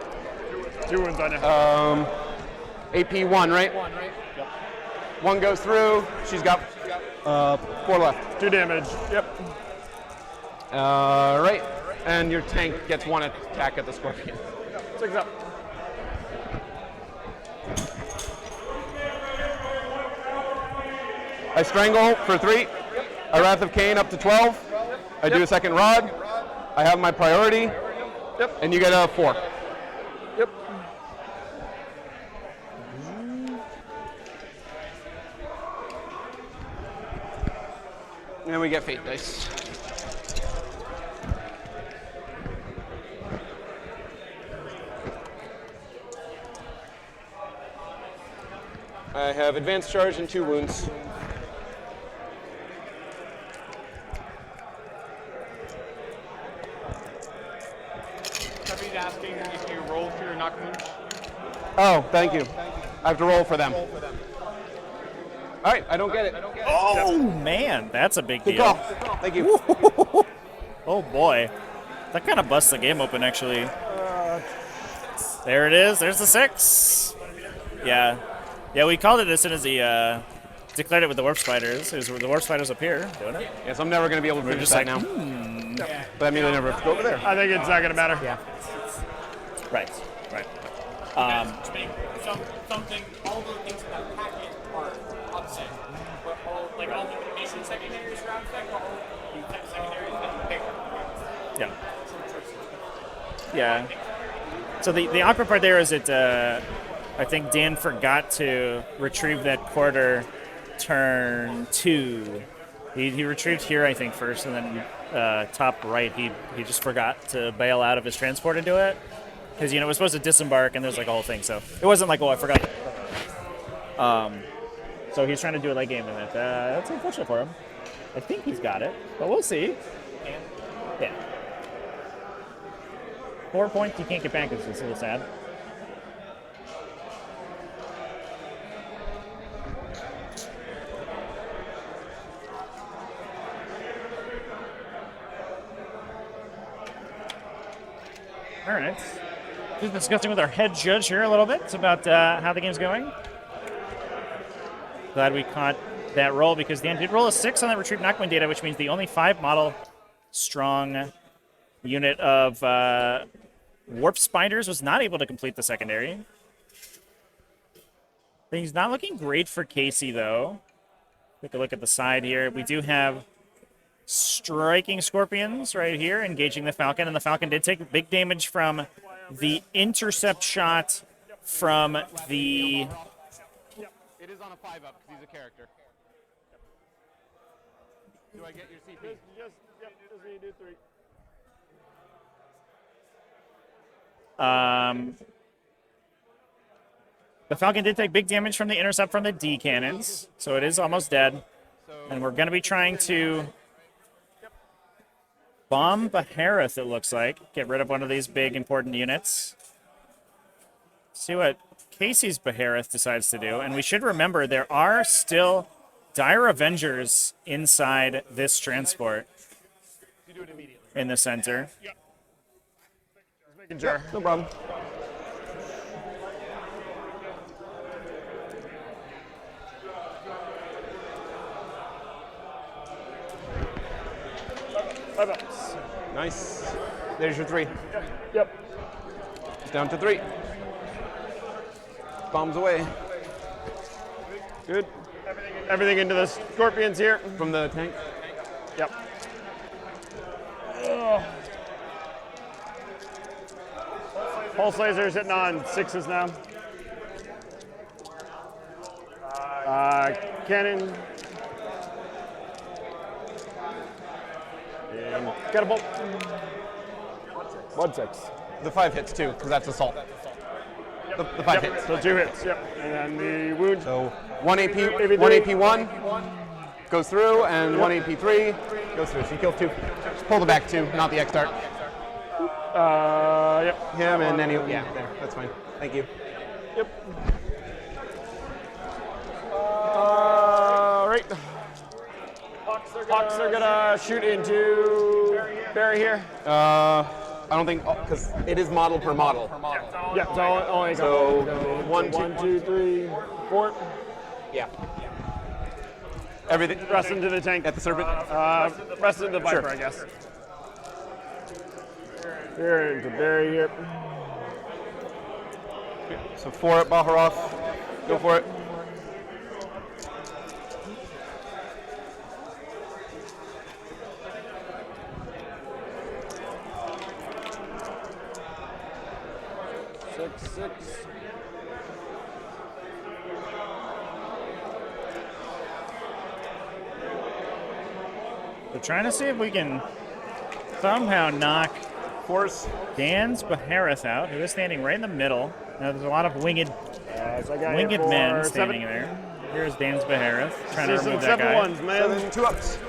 2 wounds on you. AP 1, right? 1, right? Yep. 1 goes through. She's got 4 left. 2 damage. Yep. Right. And your tank gets 1 attack at the Scorpion. 6 up. I strangle for 3. A Wrath of Cain up to 12. I do a second rod. I have my priority. Yep. And you get a 4. Yep. And we get fate dice. I have advanced charge and 2 wounds. Somebody's asking if you roll for your knock wounds. Oh, thank you. I have to roll for them. All right, I don't get it. Oh, man, that's a big Good deal. call. Thank you. Oh, boy. That kind of busts the game open, actually. There it is. There's the 6. Yeah. Yeah, we called it as soon as he declared it with the Warp Spiders. It was the Warp Spiders up here doing it. Yes, I'm never going to be able to finish just that like, now. But I mean, I never have to go over there. I think it's not going to matter. Yeah. Right. Something, all the things in that packet are upset. But all the basic secondaries round effect, all the secondaries that pick. Yeah. Yeah. So the awkward part there is that I think Dan forgot to retrieve that quarter turn 2. He retrieved here, I think, first, and then top right, he just forgot to bail out of his transport and do it. Because, it was supposed to disembark, and there's like a whole thing. So it wasn't like, oh, I forgot. So he's trying to do a late game, and that's unfortunate for him. I think he's got it, but we'll see. Yeah. 4 points you can't get back, which is a little sad. All right. Just discussing with our head judge here a little bit about how the game's going. Glad we caught that roll because Dan did roll a 6 on that retrieve knockwind data, which means the only 5 model strong unit of Warp Spiders was not able to complete the secondary. Things not looking great for Casey, though. Take a look at the side here. We do have striking Scorpions right here, engaging the Falcon, and the Falcon did take big damage from the intercept shot from the. It is on a 5-up because he's a character. Do I get your CP? Just need to do 3. The Falcon did take big damage from the intercept from the D cannons, so it is almost dead. And we're going to be trying to bomb Behareth, it looks like. Get rid of one of these big, important units. See what Casey's Behareth decides to do. And we should remember there are still Dire Avengers inside this transport in the center. Making sure. No problem. Nice. There's your 3. Yep. Down to 3. Bombs away. Good. Everything into the scorpions here. From the tank. Yep. Pulse lasers hitting on 6s now. Cannon. And got a bolt. Blood 6. The 5 hits too, because that's assault. The 5 hits. So 2 hits, yep. And then the wound. So 1 AP, 1 AP1 goes through, and 1 AP3 goes through. So you kill 2. Just pull the back 2, not the X dart. Yep. Him and then yeah, there. That's fine. Thank you. Yep. All right. Hawks are gonna shoot into Barry here. I don't think, because it is model per model. Yeah, so only a So couple. 1, 2, 3, 4. Yeah. Everything. Rest into the tank. At the serpent. Rest into the Viper, Sure. I guess. Here into Barry here. So 4 at Baharov. Go for it. Six. We're trying to see if we can somehow knock Force. Dan's Behareth out, who is standing right in the middle. Now there's a lot of winged So I got here men for standing 7. there. Here's Dan's Behareth, trying to See some remove that 7 guy. ones, man. 7 2-ups.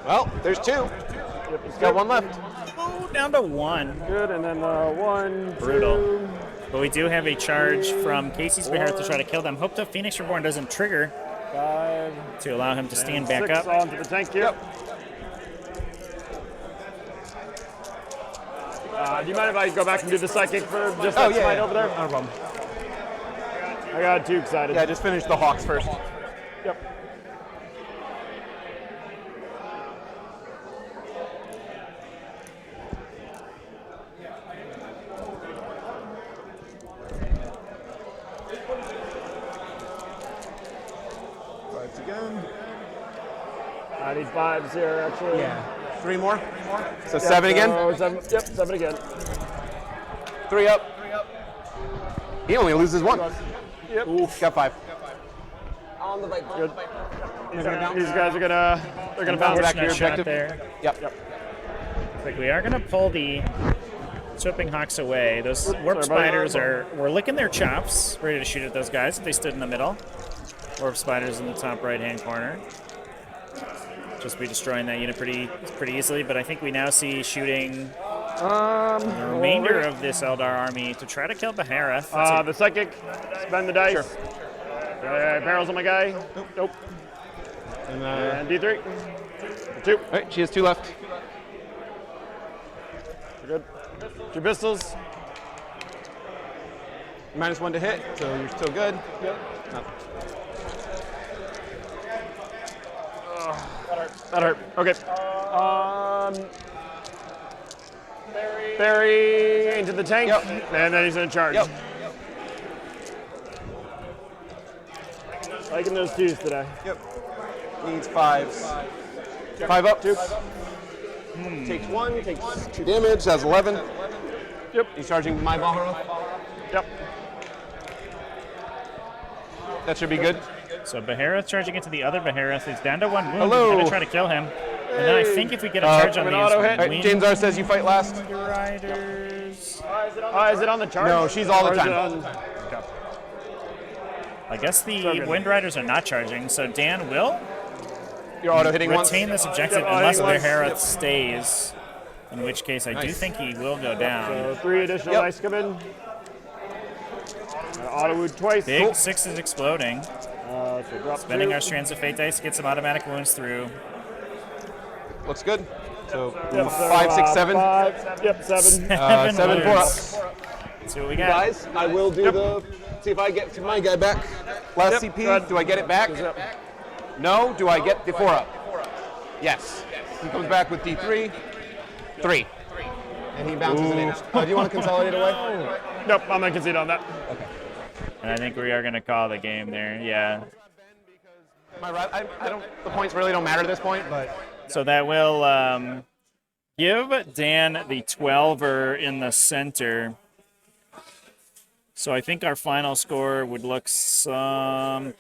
Well, there's 2. Yep, He's got 1 left. Oh, down to 1. Good, and then 1, Brutal. 2. But we do have a charge from Casey's Behareth to try to kill them. Hope the Phoenix Reborn doesn't trigger 5. to allow him to stand back 6 up. onto the tank here. Do you mind if I go back and do the psychic for just that fight over there? Not a problem. I got too excited. Yeah, just finish the Hawks first. Yep. Fives again. I need 5s here, actually. Yeah. 3 more. So 7 again. So 7, yep, 7 again. 3 up. He only loses 1. Yep. Oof, got 5. On the Viper. Good. These guys are gonna bounce back to your Unfortunate shot objective. there. Yep. Looks like we are going to pull the Swipping Hawks away. Those warp Sorry, buddy. spiders we're licking their chops, ready to shoot at those guys if they stood in the middle. Warp spiders in the top right-hand corner. Just be destroying that unit pretty easily, but I think we now see shooting the remainder of this Eldar army to try to kill Behareth. The psychic, spend the dice. Sure. Barrels on my guy. Nope. And D3. 2. All right, she has 2 left. Good. 2 pistols. -1 to hit, so you're still good. Yep. Nothing. That hurt. Okay. Barry into the tank. Yep. And then he's in charge. Yep. Liking those 2s today. Yep. Needs 5s. 5 up. 2. Takes 1, takes 2 damage, has 11. Yep. He's charging my Valhalla. Yep. That should be good. So Behareth charging into the other Behareth. He's down to 1 wound. Hello. He's going to try to kill him. And then I think if we get a charge on an these, auto hit. All right, James R says you fight last. Riders. Is it on the charge? No, she's all the Or is it time. on- okay. I guess the good. Wind Riders are not charging, so Dan will You're auto hitting once. retain this objective Yep, unless auto-hitting Behareth once. stays. In which case, I do Nice. think he will go down. So 3 additional Yep. dice come in. Auto wound twice. Big Cool. 6 is exploding. So drop Spending 2. our Strands of Fate dice to get some automatic wounds through. Looks good. So Yep, so, 5, 6, 7. 5, yep, 7. 7 for wounds. us. Let's see what we got. Guys, I will do the. See if I get my guy back. Last Yep, CP. go ahead. Do I get it back? No. Do I get the 4 up? Yes. He comes back with D3. 3. And he bounces it in. Do you want to consolidate away? Nope, I'm going to concede on that. And I think we are going to call the game there. Yeah. I don't. The points really don't matter at this point, but. So that will give Dan the 12er in the center. So I think our final score would look something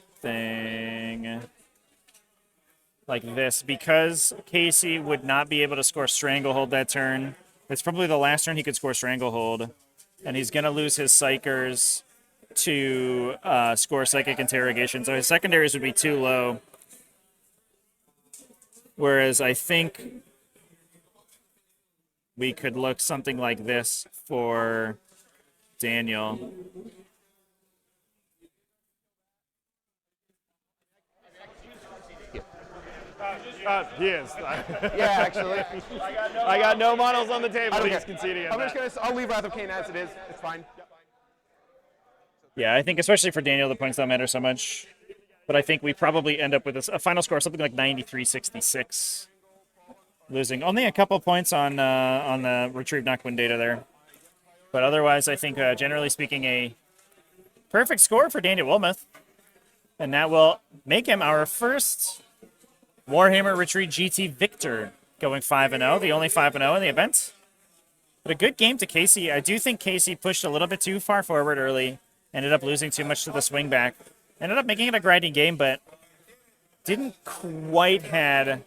like this. Because Casey would not be able to score Stranglehold that turn, it's probably the last turn he could score Stranglehold. And he's going to lose his Psychers to score Psychic Interrogation. So his secondaries would be too low. Whereas I think we could look something like this for Daniel. He is. Yeah, actually. I got no models on the table. I don't He's care. conceding on I'm that. just gonna. I'll leave Wrath of Cain as it is. It's fine. Yeah, I think especially for Daniel, the points don't matter so much. But I think we probably end up with a final score of something like 93-66. Losing only a couple points on the retrieved knock-win data there. But otherwise, I think, generally speaking, a perfect score for Daniel Wilmoth. And that will make him our first Warhammer Retreat GT victor, going 5-0, the only 5-0 in the event. But a good game to Casey. I do think Casey pushed a little bit too far forward early, ended up losing too much to the swing back. Ended up making it a grinding game, but didn't quite have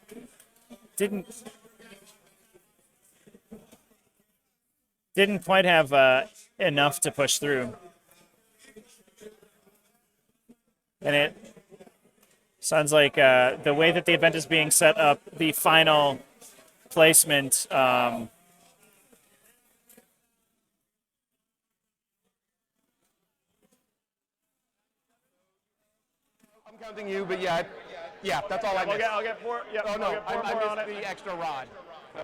enough to push through. And it sounds like the way that the event is being set up, the final placement I'm counting you, but yeah, that's all I missed. I'll get 4. Yep, Oh I'll no, get 4 I more on missed it. the extra rod.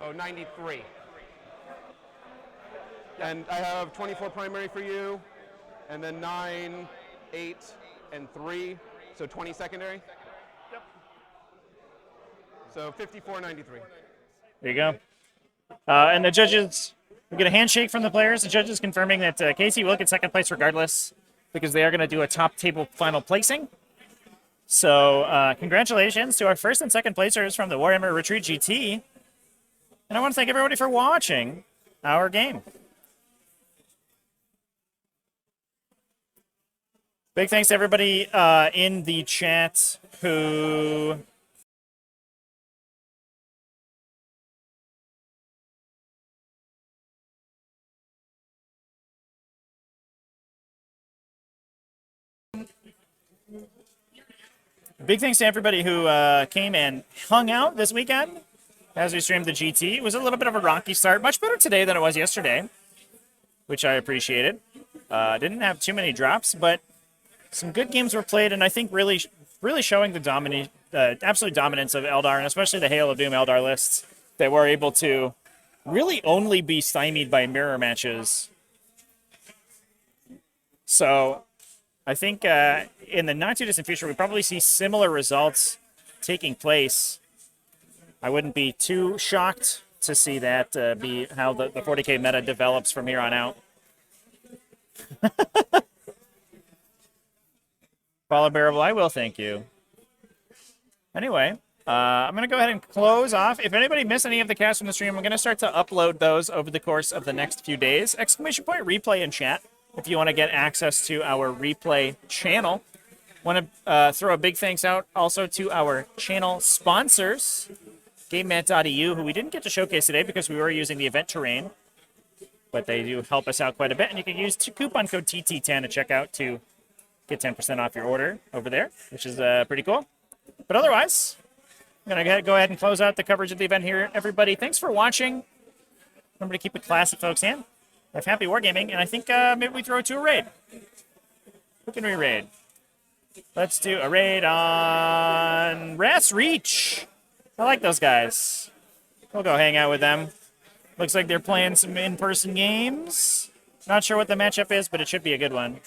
Oh, 93. And I have 24 primary for you, and then 9, 8, and 3, so 20 secondary. Yep. So 54.93. There you go. And the judges, we get a handshake from the players. The judges confirming that Casey will get second place regardless because they are going to do a top table final placing. So congratulations to our first and second placers from the Warhammer Retreat GT. And I want to thank everybody for watching our game. Big thanks to everybody in the chat who Big thanks to everybody who came and hung out this weekend as we streamed the GT. It was a little bit of a rocky start. Much better today than it was yesterday, which I appreciated. Didn't have too many drops, but some good games were played, and I think really showing the absolute dominance of Eldar, and especially the Hail of Doom Eldar lists that were able to really only be stymied by mirror matches. So I think in the not-too-distant future, we probably see similar results taking place. I wouldn't be too shocked to see that be how the 40k meta develops from here on out. Follow Bearable, I will, thank you. Anyway, I'm going to go ahead and close off. If anybody missed any of the casts from the stream, I'm going to start to upload those over the course of the next few days. Exclamation point replay in chat if you want to get access to our replay channel. Want to throw a big thanks out also to our channel sponsors, GameMat.eu, who we didn't get to showcase today because we were using the event terrain, but they do help us out quite a bit. And you can use coupon code TT10 to check out to get 10% off your order over there, which is pretty cool. But otherwise, I'm going to go ahead and close out the coverage of the event here. Everybody, thanks for watching. Remember to keep it classy, folks, and have happy wargaming. And I think maybe we throw to a raid. Who can we raid? Let's do a raid on Ras Reach. I like those guys. We'll go hang out with them. Looks like they're playing some in-person games. Not sure what the matchup is, but it should be a good one.